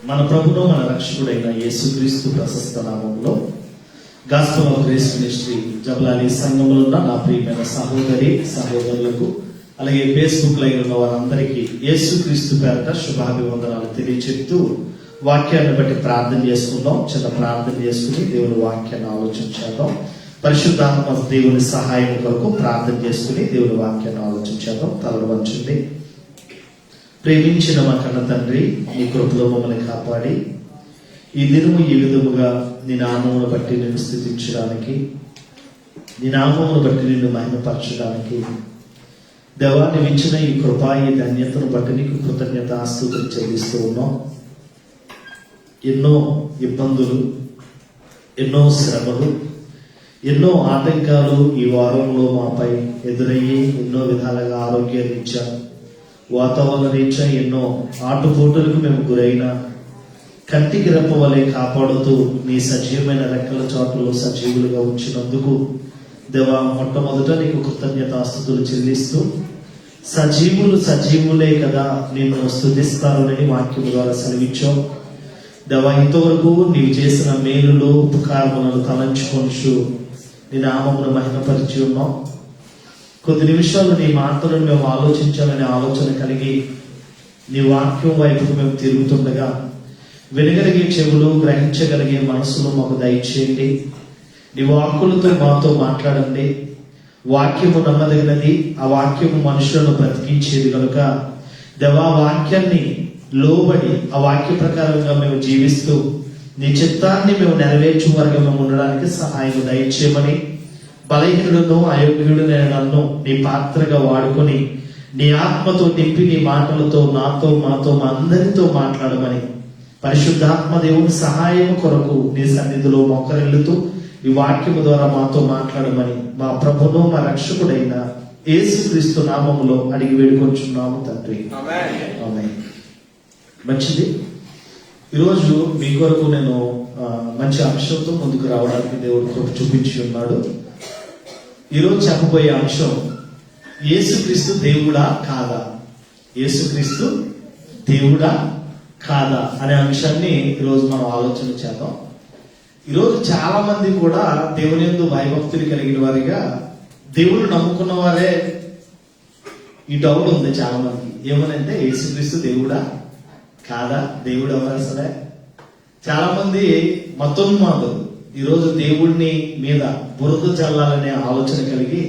మన ప్రభును మన రక్షకుడైన యేసుక్రీస్తు ప్రశస్త నామంలో గాస్పెల్ ఆఫ్ గ్రేస్ మినిస్ట్రీ జబలాలి సంఘంలో ఉన్న నా ప్రియమైన సహోదరి సహోదరులకు, అలాగే ఫేస్బుక్ లైవ్ ఉన్న వారందరికీ యేసుక్రీస్తు పేరట శుభాభివందనాలు తెలియచెప్తూ వాక్యాన్ని బట్టి ప్రార్థన చేసుకుందాం. చిన్న ప్రార్థన చేసుకుని దేవుని వాక్యాన్ని ఆలోచించేద్దాం. పరిశుద్ధాత్మ దేవుని సహాయం కొరకు ప్రార్థన చేసుకుని దేవుని వాక్యాన్ని ఆలోచించేద్దాం. తలలు వంచండి. ప్రేమించిన మా కన్న తండ్రి, నీ కృపలో మమ్మల్ని కాపాడి ఈ దినము ఈ విధముగా నీ నామమును బట్టి నిన్ను స్తుతించడానికి, నీ నామమును బట్టి నిన్ను మహిమపరచడానికి దేవాన్ని ఇచ్చిన ఈ కృప, ఈ ధన్యతను బట్టి నీకు కృతజ్ఞతాస్తుతులు చెల్లిస్తూ ఉన్నాం. ఎన్నో ఇబ్బందులు, ఎన్నో శ్రమలు, ఎన్నో ఆటంకాలు ఈ వారంలో మాపై ఎదురయ్యి ఎన్నో విధాలుగా ఆరోగ్య రీత్యా, వాతావరణ రీత్యా ఎన్నో ఆటుపోటులకు మేము గురైన కంటికి రెప్ప వలె కాపాడుతూ నీ సజీవమైన రెక్కల చాటులో సజీవులుగా ఉంచినందుకు దేవా, మొట్టమొదట నీకు కృతజ్ఞతాస్తుతులు చెల్లిస్తూ, సజీవులే కదా నిన్ను స్తుతిస్తారని వాక్యం ద్వారా సెలవిచ్చాం. దేవా, ఇంతవరకు నీవు చేసిన మేలులు ఉపకారములను తలంచుకొంచు నీ నామమును మహిమపరిచి ఉన్నాం. కొద్ది నిమిషాలు నీ మాటలను మేము ఆలోచించాలనే ఆలోచన కలిగి నీ వాక్యం వైపుకు మేము తిరుగుతుండగా వినగలిగే చెవులు, గ్రహించగలిగే మనసును మాకు దయచేయండి. నీ వాక్కులతో మాతో మాట్లాడండి. వాక్యము నమ్మదగినది, ఆ వాక్యము మనుషులను బ్రతికించేది కనుక దేవా, వాక్యాన్ని లోబడి ఆ వాక్య ప్రకారంగా మేము జీవిస్తూ నీ చిత్తాన్ని మేము నెరవేర్చు వారిగా మేము ఉండడానికి సహాయం దయచేయమని, బలహీనుడును అయోగ్యుడునైన నన్ను నీ పాత్రగా వాడుకొని నీ ఆత్మతో నింపి నీ మాటలతో నాతో మాతో మా అందరితో మాట్లాడమని పరిశుద్ధాత్మ దేవుని సహాయం కొరకు నీ సన్నిధిలో మొక్కరిల్లుతూ ఈ వాక్యము ద్వారా మాతో మాట్లాడమని మా ప్రభును మా రక్షకుడైన యేసుక్రీస్తు నామములో అడిగి వేడుకొంచున్నాము తండ్రి. ఆమేన్. మంచిది. ఈరోజు మీ కొరకు నేను మంచి అంశంతో ముందుకు రావడానికి దేవుడు కృప చూపించి ఉన్నాడు. ఈరోజు చెప్పబోయే అంశం యేసుక్రీస్తు దేవుడా కాదా, యేసుక్రీస్తు దేవుడా కాదా అనే అంశాన్ని ఈరోజు మనం ఆలోచన చేద్దాం. ఈరోజు చాలా మంది కూడా దేవుని యందు భయభక్తులు కలిగిన వారిగా, దేవుడు నమ్ముకున్న వారే ఈ డౌట్ ఉంది చాలా మందికి. ఏమనంటే యేసుక్రీస్తు దేవుడా కాదా, దేవుడు ఎవరు అసలే? చాలా మంది మతోన్మాదులు ఈరోజు దేవుడిని మీద బురద చల్లాలనే ఆలోచన కలిగి,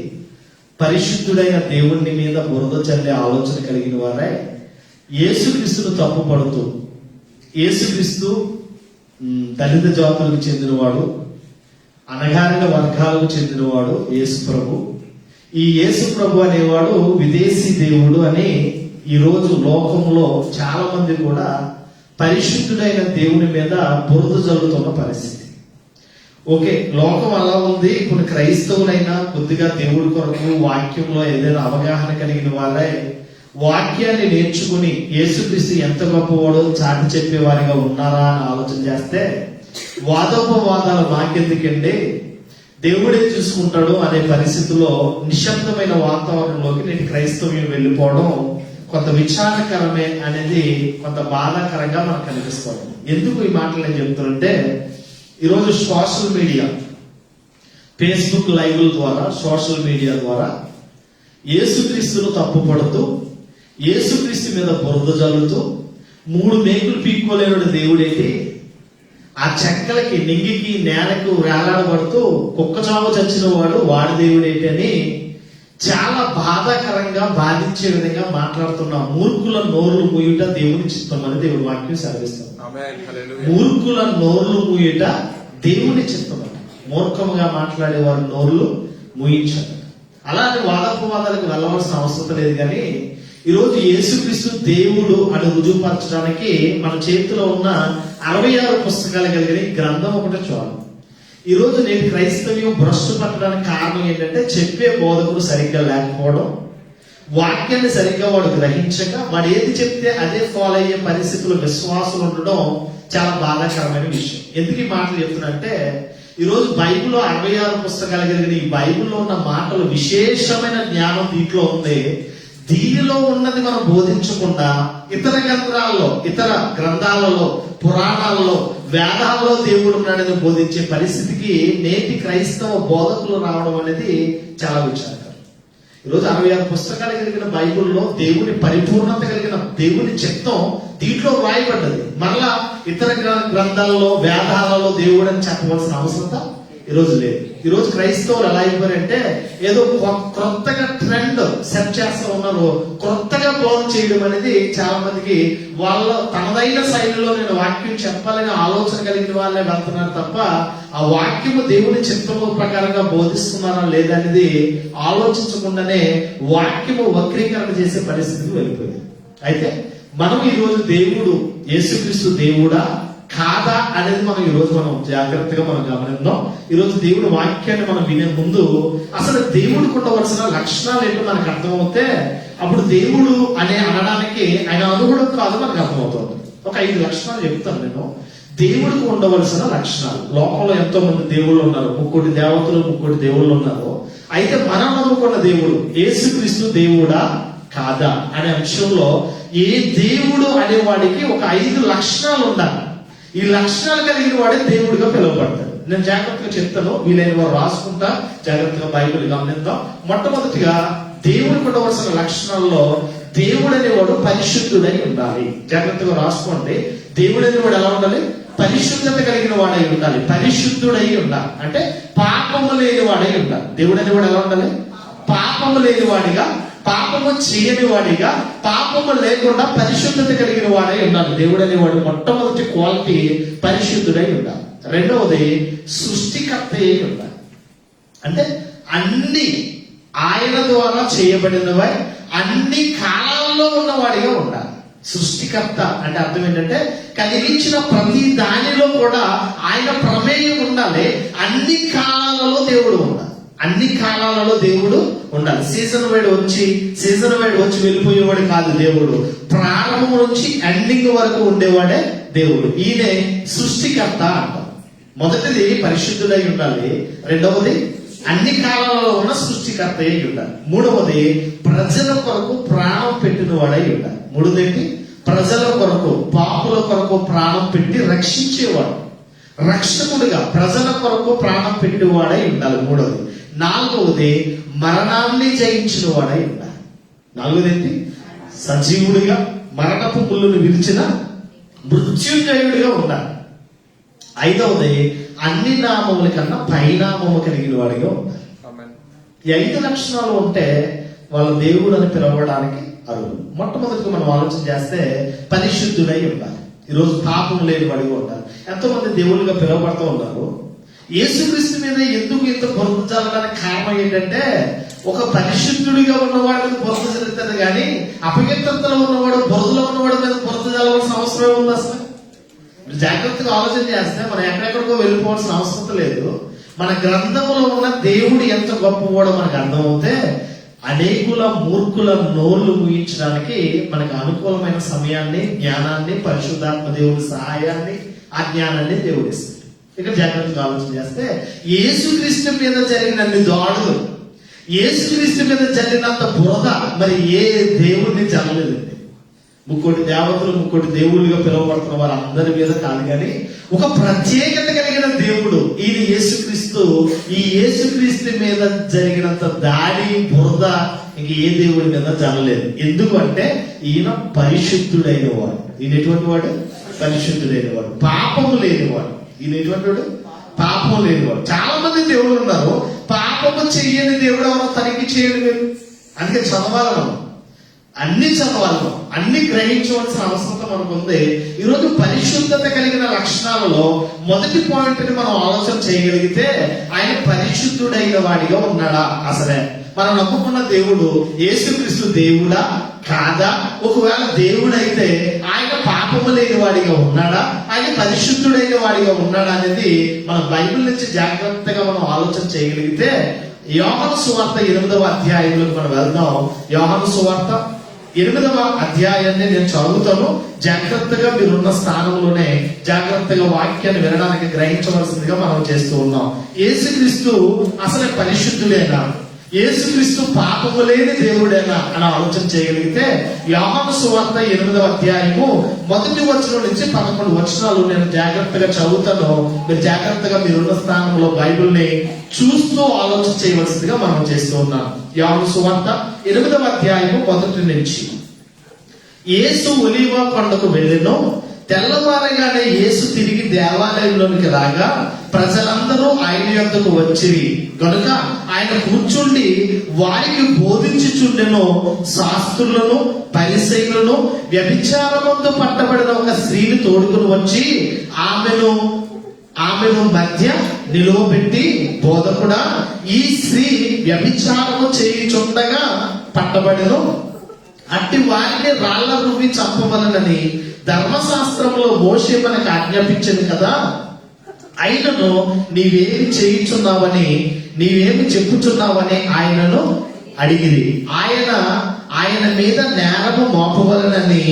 పరిశుద్ధుడైన దేవుణ్ణి మీద బురద చల్లే ఆలోచన కలిగిన వారే యేసుక్రీస్తును తప్పుపడుతూ, యేసుక్రీస్తు దళిత జాతులకు చెందినవాడు, అణగారిన వర్గాలకు చెందినవాడు యేసు ప్రభు, ఈ యేసు ప్రభు అనేవాడు విదేశీ దేవుడు అని ఈరోజు లోకంలో చాలా మంది కూడా పరిశుద్ధుడైన దేవుని మీద బురద జల్లుతున్న పరిస్థితి. ఓకే, లోకం అలా ఉంది. ఇప్పుడు క్రైస్తవులైనా కొద్దిగా దేవుడి కొరకు వాక్యంలో ఏదైనా అవగాహన కలిగిన వాళ్ళే వాక్యాన్ని నేర్చుకుని యేసుక్రీస్తు ఎంత గొప్పవాడో చాటి చెప్పేవారిగా ఉన్నారా అని ఆలోచన చేస్తే, వాదోపవాదాలు మాకెందుకండి, దేవుడే చూసుకుంటాడు అనే పరిస్థితిలో నిశ్శబ్దమైన వాతావరణంలోకి నేను క్రైస్తవ్యం వెళ్ళిపోవడం కొంత విచారకరమే అనేది కొంత బాధాకరంగా మనకు కనిపిస్తుంది. ఎందుకు ఈ మాటలు నేను చెప్తానంటే, ఈరోజు సోషల్ మీడియా, ఫేస్బుక్ లైవ్ల ద్వారా, సోషల్ మీడియా ద్వారా యేసుక్రీస్తును తప్పుపడుతూ, యేసుక్రీస్తు మీద బురద జల్లుతూ, 3 మేకులు పీక్కోలేనుడు దేవుడేంటి, ఆ చెక్కలకి నింగికి నేలకు వేలాడబడుతూ కుక్క చావు చచ్చిన వాడి దేవుడేంటి అని చాలా బాధాకరంగా బాధించే విధంగా మాట్లాడుతున్న మూర్ఖుల నోర్లు మూయుట దేవుని చిత్తం అని దేవుడి వాక్యం సెలవిస్తుంది. మూర్ఖుల నోర్లు మూయుట దేవుని చిత్తం అని, మూర్ఖముగా మాట్లాడే వారి నోర్లు మూయించాలి. అలాంటి వాదోపవాదాలకు వెళ్ళవలసిన అవసరం లేదు. కానీ ఈరోజు యేసుక్రీస్తు దేవుడు అని రుజువుపరచడానికి మన చేతిలో ఉన్న 66 పుస్తకాలు కలిగిన గ్రంథం ఒకటి చాలు. ఈరోజు నేను క్రైస్తవ్యం భ్రష్టు పట్టడానికి కారణం ఏంటంటే, చెప్పే బోధకుడు సరిగ్గా లేకపోవడం, వాక్యాన్ని సరిగ్గా వాడు గ్రహించక వాడు ఏది చెప్తే అదే ఫాలో అయ్యే పరిస్థితుల్లో విశ్వాసులు ఉండడం చాలా బాధాకరమైన విషయం. ఎందుకు ఈ మాటలు చెప్తున్నంటే, ఈరోజు బైబిల్లో 66 పుస్తకాలు కలిగిన ఈ బైబిల్లో ఉన్న మాటలు విశేషమైన జ్ఞానం దీంట్లో ఉంది. దీనిలో ఉన్నది మనం బోధించకుండా ఇతర గ్రంథాలలో, పురాణాలలో, వేదాల్లో దేవుడు ఉన్నాడని బోధించే పరిస్థితికి నేటి క్రైస్తవ బోధకులు రావడం అనేది చాలా విచారకరం. ఈరోజు 66 పుస్తకాలు కలిగిన బైబిల్లో దేవుని పరిపూర్ణత కలిగిన దేవుని చిత్తం దీంట్లో వ్రాయబడ్డది. మరలా ఇతర గ్రంథాలలో, వేదాలలో దేవుడు అని చెప్పవలసిన అవసరత ఈరోజు లేదు. ఈరోజు క్రైస్తవులు ఎలా అయిపోయారంటే ఏదో క్రొత్తగా ట్రెండ్ సెట్ చేస్తూ ఉన్నారు. క్రొత్తగా బోధ చేయడం అనేది చాలా మందికి వాళ్ళ తనదైన శైలిలో నేను వాక్యం చెప్పాలని ఆలోచన కలిగిన వాళ్ళే వెళ్తున్నారు తప్ప ఆ వాక్యము దేవుని చిత్తము ప్రకారంగా బోధిస్తున్నారా లేదనేది ఆలోచించకుండానే వాక్యము వక్రీకరణ చేసే పరిస్థితికి వెళ్ళిపోయింది. అయితే మనం ఈరోజు దేవుడు యేసుక్రీస్తు దేవుడా కాదా అనేది మనం జాగ్రత్తగా గమనిద్దాం. ఈరోజు దేవుడి వాక్యాన్ని మనం వినే ముందు అసలు దేవుడికి ఉండవలసిన లక్షణాలు ఏంటో మనకు అర్థమవుతే అప్పుడు దేవుడు అనడానికి ఆయన అనుగుణం కాదు మనకు అర్థమవుతుంది. ఒక 5 లక్షణాలు చెప్తాను నేను. దేవుడికి ఉండవలసిన లక్షణాలు. లోకంలో ఎంతో మంది దేవుళ్ళు ఉన్నారు, 3 దేవతలు 3 దేవుళ్ళు ఉన్నారు. అయితే మనం నమ్ముకున్న దేవుడు యేసుక్రీస్తు దేవుడా కాదా అనే అంశంలో ఏ దేవుడు అనేవాడికి ఒక 5 లక్షణాలు ఉండాలి. ఈ లక్షణాలు కలిగిన వాడే దేవుడిగా పిలువబడతాడు. నేను జాగ్రత్తగా చెప్తాను, వీలైన వారు రాసుకుంటా జాగ్రత్తగా బైబిల్ గమనిద్దాం. మొట్టమొదటిగా దేవుడికి ఉండవలసిన లక్షణాల్లో దేవుడు అనేవాడు పరిశుద్ధుడై ఉండాలి. జాగ్రత్తగా రాసుకోండి. దేవుడు అనేవాడు ఎలా ఉండాలి? పరిశుద్ధత కలిగిన వాడై ఉండాలి. పరిశుద్ధుడై ఉండాలి అంటే పాపము లేని వాడై ఉండాలి. దేవుడు అనేవాడు ఎలా ఉండాలి? పాపము లేని వాడిగా, పాపము చేయని వాడిగా, పాపము లేకుండా పరిశుద్ధత కలిగిన వాడై ఉండాలి. దేవుడు అనేవాడు మొట్టమొదటి క్వాలిటీ పరిశుద్ధుడై ఉండాలి. రెండవది సృష్టికర్త అయి ఉండాలి. అంటే అన్ని ఆయన ద్వారా చేయబడినవై అన్ని కాలాల్లో ఉన్నవాడిగా ఉండాలి. సృష్టికర్త అంటే అర్థం ఏంటంటే కలిగించిన ప్రతి దానిలో కూడా ఆయన ప్రమేయం ఉండాలి. అన్ని కాలాలలో దేవుడు ఉండాలి. అన్ని కాలాలలో దేవుడు ఉండాలి. సీజన్ వైడ్ వచ్చి వెళ్ళిపోయేవాడు కాదు దేవుడు. ప్రారంభం నుంచి ఎండింగ్ వరకు ఉండేవాడే దేవుడు. ఈయనే సృష్టికర్త అంటాం. మొదటిది పరిశుద్ధుడై ఉండాలి. రెండవది అన్ని కాలాలలో ఉన్న సృష్టికర్త అయి ఉండాలి. మూడవది ప్రజల కొరకు ప్రాణం పెట్టిన వాడై ఉండాలి. మూడోదేంటి? ప్రజల కొరకు, పాపుల కొరకు ప్రాణం పెట్టి రక్షించేవాడు. రక్షకుడిగా ప్రజల కొరకు ప్రాణం పెట్టేవాడై ఉండాలి. మూడవది. నాలుగవది మరణాన్ని జయించిన వాడై ఉండాలి. నాలుగవది ఏంటి? సజీవుడిగా, మరణపు ముళ్ళును విరిచిన మృత్యుంజయుడిగా ఉండాలి. ఐదవది అన్ని నామముల కన్నా పైనామము కలిగిన వాడిగా ఉండాలి. ఈ 5 లక్షణాలు ఉంటే వాళ్ళ దేవుడు అని పిలవడానికి అర్హులు. మొట్టమొదటిగా మనం ఆలోచన చేస్తే పరిశుద్ధుడై ఉండాలి. ఈరోజు పాపం లేని వాడిగా ఉండాలి. ఎంతో మంది దేవుళ్ళుగా పిలువబడుతూ ఉన్నారు. యేసుక్రీస్తు మీద ఎందుకు ఇంత బురద చల్లడానికి కారణం ఏంటంటే ఒక పరిశుద్ధుడిగా ఉన్నవాడి మీద బురద చల్లుతుంది కానీ అపవిత్రతలో ఉన్నవాడు, బురదలో ఉన్నవాడి మీద బురద చల్లవలసిన అవసరం ఉంది. అసలు జాగ్రత్తగా ఆలోచన చేస్తే మనం ఎక్కడెక్కడికో వెళ్ళిపోవాల్సిన అవసరం లేదు. మన గ్రంథంలో ఉన్న దేవుడు ఎంత గొప్పవాడో మనకు అర్థమవుతే అనేకుల మూర్ఖుల నోళ్లు ముగించడానికి మనకు అనుకూలమైన సమయాన్ని, జ్ఞానాన్ని, పరిశుద్ధాత్మ దేవుడి సహాయాన్ని, ఆ జ్ఞానాన్ని దేవుడు ఇస్తాడు. ఇక్కడ జాగ్రత్తగా ఆలోచన చేస్తే యేసుక్రీస్తు మీద జరిగినన్ని దాడులు, యేసుక్రీస్తు మీద జరిగినంత బురద మరి ఏ దేవుడిని జరగలేదండి. 3 దేవతలు 3 దేవుళ్ళుగా పిలువబడుతున్న వారు అందరి మీద కాదు కానీ ఒక ప్రత్యేకత కలిగిన దేవుడు ఈయన యేసుక్రీస్తు. ఈ యేసుక్రీస్తు మీద జరిగినంత దాడి, బురద ఇంక ఏ దేవుడి మీద జరగలేదు. ఎందుకంటే ఈయన పరిశుద్ధుడైన వాడు. ఈయన ఎటువంటి వాడు? పరిశుద్ధుడైన వాడు. పాపము లేనివాడు. ఈయన ఎటువంటి వాడు? పాపం లేనివాడు. చాలా మంది దేవుడు ఉన్నారు. పాపము చెయ్యని దేవుడు ఎవరో తనిఖీ చేయండి మీరు. అందుకే చదవాలి, అన్ని చదవాలి, అన్ని గ్రహించవలసిన అవసరం మనకు ఉంది. ఈరోజు పరిశుద్ధత కలిగిన లక్షణాలలో మొదటి పాయింట్ ని మనం ఆలోచన చేయగలిగితే ఆయన పరిశుద్ధుడైన వాడిగా ఉన్నాడా? అసలే మనం నమ్ముకున్న దేవుడు యేసుక్రీస్తు దేవుడా కాదా? ఒకవేళ దేవుడైతే ఆయన పాపము లేని వాడిగా ఉన్నాడా? ఆయన పరిశుద్ధుడైన వాడిగా ఉన్నాడా అనేది మన బైబిల్ నుంచి జాగ్రత్తగా మనం ఆలోచన చేయగలిగితే యోహాను సువార్త 8వ అధ్యాయంలోకి మనం వెళ్దాం. యోహాను సువార్త 8వ అధ్యాయాన్ని నేను చదువుతాను. జాగ్రత్తగా మీరున్న స్థానంలోనే జాగ్రత్తగా వాక్యాన్ని వినడానికి గ్రహించవలసిందిగా మనం చేస్తూ ఉన్నాం. యేసుక్రీస్తు అసలు పరిశుద్ధుడేనా? యేసుక్రీస్తు పాపము లేని దేవుడేనా అని ఆలోచన చేయగలిగితే యోహాను సువార్త 8వ అధ్యాయము 1వ వచనం నుంచి 11 వచనాలు నేను జాగ్రత్తగా చదువుతాను. మీరు జాగ్రత్తగా మీరున్న స్థానంలో బైబిల్ని చూస్తూ ఆలోచన చేయవలసిందిగా మనం చేస్తూ ఉన్నాం. యోహాను సువార్త 8వ అధ్యాయము 1 నుంచి. యేసు ఒలీవ కొండకు వెళ్ళెను. తెల్లవారగానే యేసు తిరిగి దేవాలయంలోనికి రాగా ప్రజలందరూ ఆయన యొద్దకు వచ్చిరి గనుక ఆయన కూర్చుండి వారికి బోధించుచుండెను. శాస్త్రులను పరిసయ్యులను వ్యభిచారమందు పట్టబడిన ఒక స్త్రీని తోడుకుని వచ్చి ఆమెను మధ్య నిలువబెట్టి, బోధకుడా, ఈ స్త్రీ వ్యభిచారము చేయుచుండగా పట్టబడెను. అట్టి వారిని రాళ్ల రువ్వి చంపవలనని ధర్మశాస్త్రంలో మోషే మనకు ఆజ్ఞాపించింది కదా. ఆయనను నీవేమి చేయుచున్నావని, నీవేమి చెప్పుచున్నావని ఆయనను అడిగిరి. ఆయన మీద నేరము మోపవలనని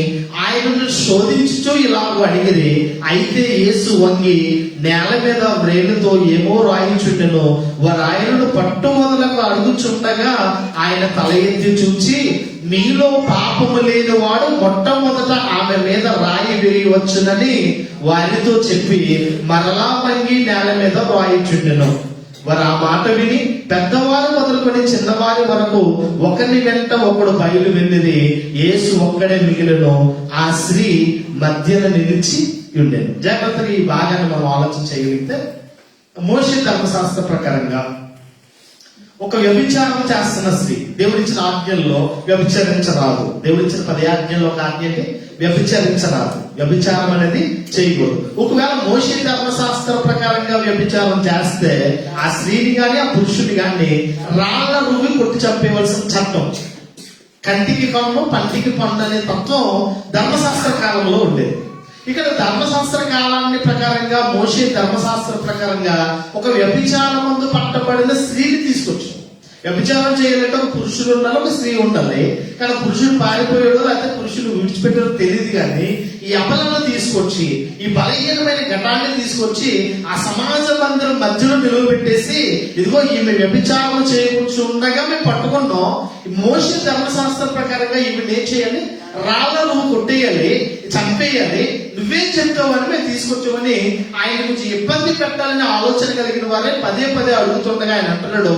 ఆయనను శోధించుచూ ఇలాగూ అడిగిరి. అయితే యేసు వంగి నేల మీద వ్రేలుతో ఏమో రాయించుండెను. వారు ఆయనను పట్టువదలకు అడుగుచుండగా ఆయన తల ఎత్తి చూచి, మీలో పాపము లేని వాడు మొట్టమొదట ఆమె మీద రాయి వేయవచ్చునని వారితో చెప్పి మరలా వంగి నేల మీద రాయించుండెను. వారు ఆ మాట విని పెద్దవారు మొదలుకొని చిన్నవారి వరకు ఒకరిని వెంట ఒకడు బయలు వెళ్ళింది. యేసు ఒక్కడే మిగిలిను. ఆ స్త్రీ మధ్యన నిలిచి ఉండేను. జాగ్రత్తగా ఈ భాగాన్ని మనం ఆలోచన చేయగలిగితే, మోషే ధర్మశాస్త్ర ప్రకారంగా ఒక వ్యభిచారం చేస్తున్న స్త్రీ దేవుడిచ్చిన ఆజ్ఞల్లో వ్యభిచరించరాదు. దేవుడిచ్చిన 10 ఆజ్ఞల్లో ఒక ఆజ్ఞకి వ్యభిచరించరాదు. వ్యభిచారం అనేది చేయకూడదు. ఒకవేళ మోషే ధర్మశాస్త్ర ప్రకారంగా వ్యభిచారం చేస్తే ఆ స్త్రీని గాని ఆ పురుషుని గాని రాళ్ల రువ్వి కొట్టి చంపేయవలసిన చట్టం. కంటికి కన్ను పంటికి పన్ను అనే తత్వం ధర్మశాస్త్ర కాలంలో ఉండేది. ఇక్కడ ధర్మశాస్త్ర కాలాన్ని ప్రకారంగా మోషే ధర్మశాస్త్ర ప్రకారంగా ఒక వ్యభిచారమందు పట్టబడిన స్త్రీని తీసుకొచ్చు. వ్యభిచారం చేయాలంటే ఒక పురుషుడు ఉండాలి, ఒక స్త్రీ ఉండాలి. కానీ పురుషుడు పారిపోయాడో లేకపోతే పురుషుడు విడిచిపెట్టాడో తెలియదు. కానీ ఈ అబలను తీసుకొచ్చి, ఈ బలహీనమైన ఘటాన్ని తీసుకొచ్చి ఆ సమాజ మందిరం మధ్యలో నిలువబెట్టేసి, ఇదిగో ఈమె వ్యభిచారం చేయవచ్చు ఉండగా మేము పట్టుకున్నాం. మోషే ధర్మశాస్త్ర ప్రకారంగా ఈమె ఏం చేయాలి? రాళ్లను కొట్టేయాలి, చంపేయాలి. నువ్వేం చెప్తావని మేము తీసుకొచ్చామని ఆయన గురించి ఇబ్బంది పెట్టాలని ఆలోచన కలిగిన వారే పదే అడుగుతుండగా ఆయన అంటున్నాడు,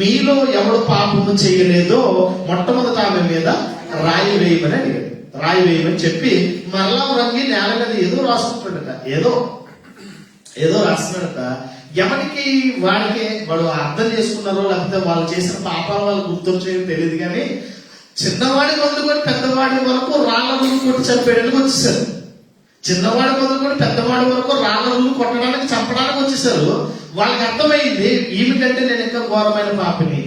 మీలో ఎవడు పాపము చేయలేదో మొట్టమొదట ఆమె మీద రాయి వేయమని అడిగాడు. రాయి వేయమని చెప్పి మరలా రంగి నేల మీద ఏదో రాసుకుంటాడట. ఏదో రాస్తున్నాడట. ఎవరికి వాడు అర్థం చేసుకున్నారో లేకపోతే వాళ్ళు చేసిన పాపాలు వాళ్ళు గుర్తొచ్చేయో తెలియదు. కానీ చిన్నవాడి మొదలుకొని పెద్దవాడి వరకు రాళ్ల రువ్వు కొట్టి చంపేయడానికి వచ్చేసారు. చిన్నవాడి మొదలుకొని పెద్దవాడి వరకు రాళ్ల రువ్వు కొట్టడానికి చంపడానికి వచ్చేసారు. వాళ్ళకి అర్థమైంది, ఈమె కంటే నేను ఇంకా ఘోరమైన పాపిని,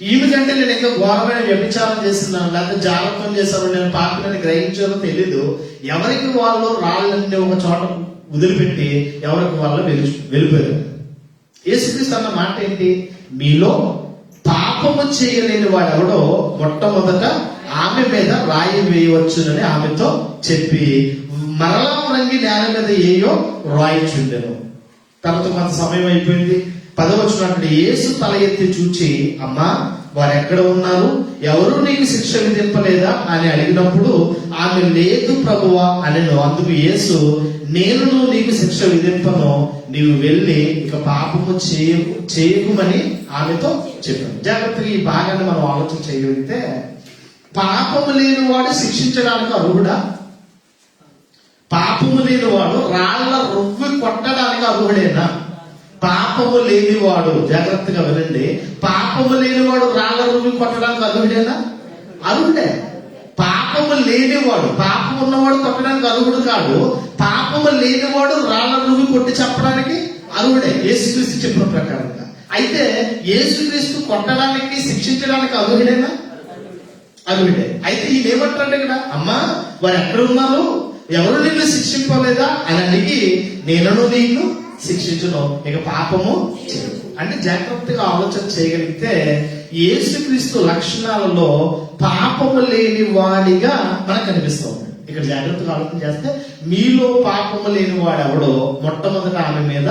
ఈమె కంటే నేను ఇంకా ఘోరమైన వ్యభిచారం చేస్తున్నాను లేకపోతే జాగ్రత్తం చేశాను, నేను పాపిని గ్రహించారో తెలీదు. ఎవరికి వాళ్ళు రాళ్ళని ఒక చోట వదిలిపెట్టి ఎవరికి వాళ్ళు వెళ్ళిపోయారు. యేసుక్రీస్తు అన్న మాట ఏంటి? మీలో పాపము చేయలేని వాడెవడో మొట్టమొదట ఆమె మీద రాయి వేయవచ్చునని ఆమెతో చెప్పి మరలా రంగి నేల మీద ఏయో రాయిచుండెను. తర్వాత కొంత సమయం అయిపోయింది. 10వ వచనం, యేసు తల ఎత్తి చూచి, అమ్మా, వారు ఎక్కడ ఉన్నారు? ఎవరు నీకు శిక్ష విధింపలేదా అని అడిగినప్పుడు ఆమె లేదు ప్రభువా అనెను. అందుకు యేసు, నేను నీకు శిక్ష విధింపను, నీవు వెళ్ళి ఇక పాపము చేయకుమని ఆమెతో చెప్పాను. జాగ్రత్తగా ఈ భాగాన్ని మనం ఆలోచన చేయగలిగితే, పాపము లేని వాడు శిక్షించడానికి అర్హుడా? పాపము లేని వాడు రాళ్ల రువ్వి కొట్టడానికి అర్హుడేనా? పాపము లేనివాడు, జాగ్రత్తగా వినండి, పాపము లేనివాడు రాళ్ల రువ్వి కొట్టడానికి అర్హుడేనా? అర్హుడే. పాపము లేనివాడు, పాపం ఉన్నవాడు కొట్టడానికి అర్హుడు కాదు. పాపము లేనివాడు రాళ్ల రువ్వి కొట్టి చెప్పడానికి అర్హుడే యేసుక్రీస్తు చెప్పిన ప్రకారంగా. అయితే యేసుక్రీస్తు కొట్టడానికి శిక్షించడానికి అర్హుడేనా? అర్హుడే. అయితే ఈయన ఏమంటారంటే ఇక్కడ, అమ్మా, వారు ఎక్కడ ఉన్నారు? ఎవరు నిన్ను శిక్షింపలేదా అని అడిగి, నేను నిన్ను శిక్షించును, ఇక పాపము చేయదు. అంటే జాగ్రత్తగా ఆలోచన చేయగలిగితే యేసుక్రీస్తు లక్షణాలలో పాపము లేని వాడిగా మనకు కనిపిస్తూ ఉంది. ఇక్కడ జాగ్రత్తగా ఆలోచన చేస్తే, మీలో పాపము లేని వాడు ఎవడో మొట్టమొదట ఆమె మీద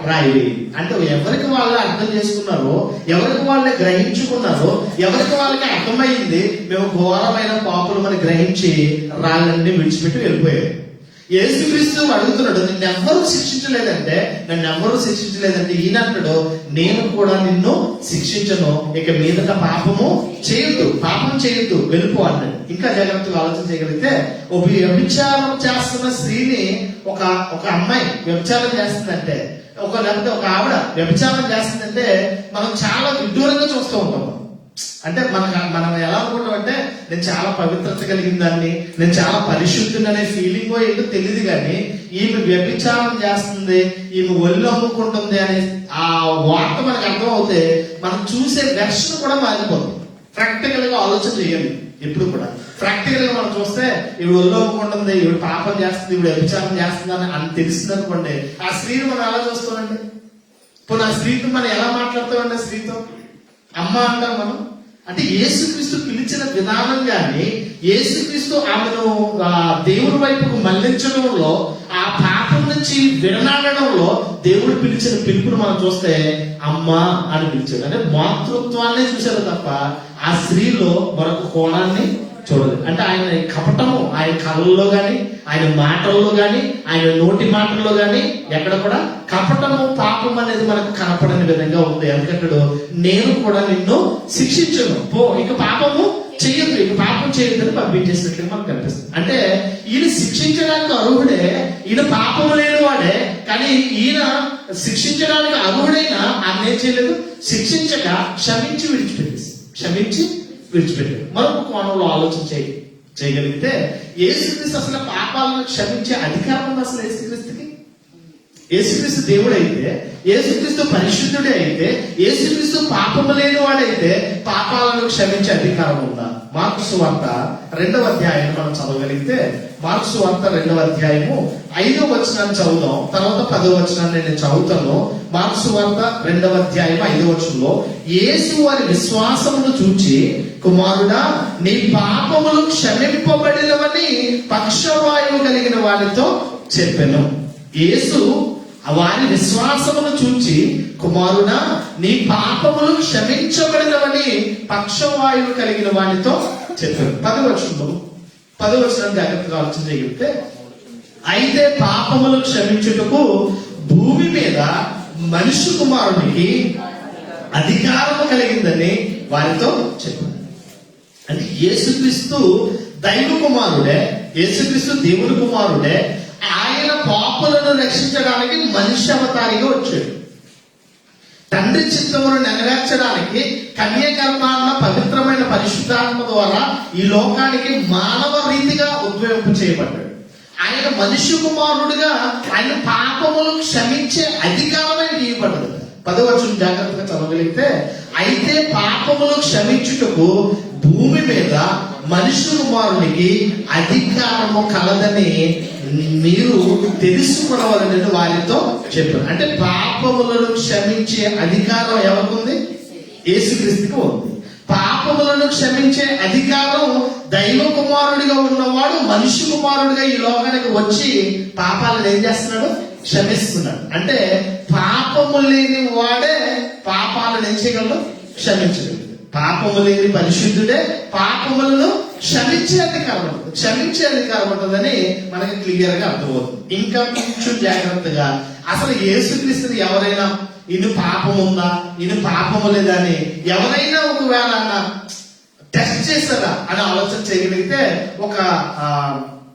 రాయి వేయి. అంటే ఎవరికి వాళ్ళే అర్థం చేసుకున్నారో, ఎవరికి వాళ్ళే గ్రహించుకున్నారో, ఎవరికి వాళ్ళకి అర్థమైంది మేము ఘోరమైన పాపులమని గ్రహించి రాళ్ళన్నీ విడిచిపెట్టి వెళ్ళిపోయారు. యేసుక్రీస్తు అడుగుతున్నాడు, నిన్నెవ్వరూ శిక్షించలేదంటే ఈయన అంటాడు, నేను కూడా నిన్ను శిక్షించను, ఇక మీదట పాపం చేయొద్దు వెళ్ళిపో అన్నాడు. ఇంకా జాగ్రత్తగా ఆలోచన చేయగలిగితే, ఒక వ్యభిచారం చేస్తున్న స్త్రీని ఒక అమ్మాయి వ్యభిచారం చేస్తుందంటే, లేకపోతే ఒక ఆవిడ వ్యభిచారం చేస్తుందంటే మనం చాలా విడ్డూరంగా చూస్తూ ఉంటాం. అంటే మనం ఎలా అనుకుంటాం అంటే, నేను చాలా పవిత్రత కలిగిన దాన్ని, నేను చాలా పరిశుద్ధుని అనే ఫీలింగ్ ఏంటో తెలియదు. కానీ ఈమె వ్యభిచారం చేస్తుంది, ఈమె ఒళ్ళు అమ్ముకుంటుంది అనే ఆ వార్త మనకు అర్థం అవుతే మనం చూసే వెర్షన్ కూడా మారిపోతుంది. ప్రాక్టికల్ గా ఆలోచన చేయాలి. ఎప్పుడు కూడా ప్రాక్టికల్ గా మనం చూస్తే, ఈవిడ ఒళ్ళు అమ్ముకుంటుంది, ఈవిడ పాపం చేస్తుంది, ఈవిడ వ్యభిచారం చేస్తుంది అని తెలిసింది అనుకోండి, ఆ స్త్రీని మనం ఎలా చూస్తామండి? ఇప్పుడు ఆ స్త్రీతో మనం ఎలా మాట్లాడతామండి? ఆ స్త్రీతో అమ్మ అంటాం మనం. అంటే యేసుక్రీస్తు పిలిచిన విధానం కానీ, యేసుక్రీస్తు ఆమెను దేవుడి వైపుకు మళ్లించడంలో, ఆ పాపం నుంచి విడనాడడంలో దేవుడు పిలిచిన పిలుపును మనం చూస్తే అమ్మ అని పిలిచాడు. అంటే మాతృత్వాన్ని చూశారు తప్ప ఆ స్త్రీలో మరొక కోణాన్ని చూడలేదు. అంటే ఆయన కపటము ఆయన కళ్ళల్లో గాని, ఆయన మాటల్లో గాని, ఆయన నోటి మాటల్లో గాని ఎక్కడ కూడా కపటము పాపం అనేది మనకు కనపడని విధంగా ఉంది. ఎందుకంటాడు, నేను కూడా నిన్ను శిక్షించను, పో ఇక పాపము చేయొద్దని పంపించేసినట్లుగా మనకు కనిపిస్తుంది. అంటే ఈయన శిక్షించడానికి అర్హుడే, ఈయన పాపము లేని వాడే, కానీ ఈయన శిక్షించడానికి అర్హుడైనా ఆమె ఏం చేయలేదు, శిక్షించక క్షమించి విడిచిపెట్టాడు. మరొక కోణంలో ఆలోచన చేయగలిగితే, యేసుక్రీస్తు అసలు పాపాలను క్షమించే అధికారం ఉంది అసలు యేసుక్రీస్తుకి? యేసుక్రీస్తు దేవుడైతే, యేసుక్రీస్తు పరిశుద్ధుడే అయితే, యేసుక్రీస్తు పాపము లేని వాడైతే పాపాలను క్షమించే అధికారం ఉందా? మార్కు సువార్త 2వ అధ్యాయం మనం చదవగలిగితే, మార్కు సువార్త 2వ అధ్యాయము 5వ వచనాన్ని చదువుదాం, తర్వాత 10వ వచనాన్ని నేను చదువుతాను. మార్కు సువార్త 2వ అధ్యాయం 5వ వచనంలో, యేసు వారి విశ్వాసమును చూచి, కుమారుడా నీ పాపములు క్షమింపబడినవని పక్షవాయువు కలిగిన వారితో చెప్పెను. యేసు వారి విశ్వాసమును చూచి, కుమారుడా నీ పాపములు క్షమించబడినవని పక్షవాయువు కలిగిన వానితో చెప్పారు. 10వ వచనం జాగ్రత్తగా ఆలోచన చేయగలిగితే, అయితే పాపములు క్షమించుటకు భూమి మీద మనుష్య కుమారునికి అధికారము కలిగిందని వారితో చెప్పారు. అంటే యేసుక్రీస్తు దైవ కుమారుడే, యేసుక్రీస్తు దేవుని కుమారుడే. ఆయన పాపులను రక్షించడానికి మనిషి అవతారిగా వచ్చాడు. తండ్రి చిత్తమును నెరవేర్చడానికి కన్యగర్భాన్న పవిత్రమైన పరిశుద్ధాత్మ ద్వారా ఈ లోకానికి మానవ రీతిగా ఉద్భవింప చేయబడ్డాడు. ఆయన మనిషి కుమారుడుగా ఆయన పాపములు క్షమించే అధికారమే ఇవ్వబడ్డది. 10వ వచనం జాగ్రత్తగా చదవగలిగితే, అయితే పాపములు క్షమించుటకు భూమి మీద మనిషి కుమారునికి అధికారము కలదని మీరు తెలుసుకునవాలని వారితో చెప్పారు. అంటే పాపములను క్షమించే అధికారం ఎవరికి? యేసుక్రీస్తుకి ఉంది. పాపములను క్షమించే అధికారం దైవ కుమారుడిగా ఉన్నవాడు మనిషి కుమారుడిగా ఈ లోకానికి వచ్చి పాపాలను ఏం చేస్తున్నాడు? క్షమిస్తున్నాడు. అంటే పాపము లేని వాడే పాపాలను ఏం చేయగలడు? క్షమించగలడు. పాపము లేని పరిశుద్ధుడే పాపములను క్షమించే అధికారం ఉంటుందని మనకి క్లియర్ గా అర్థమవుతుంది. ఇంకా కొంచెం జాగ్రత్తగా, అసలు యేసుక్రీస్తుని ఎవరైనా ఇన్ని పాపం ఉందా, ఇన్ని పాపము లేదా అని ఎవరైనా ఒకవేళ టెస్ట్ చేస్తారా అని ఆలోచన చేయగలిగితే ఒక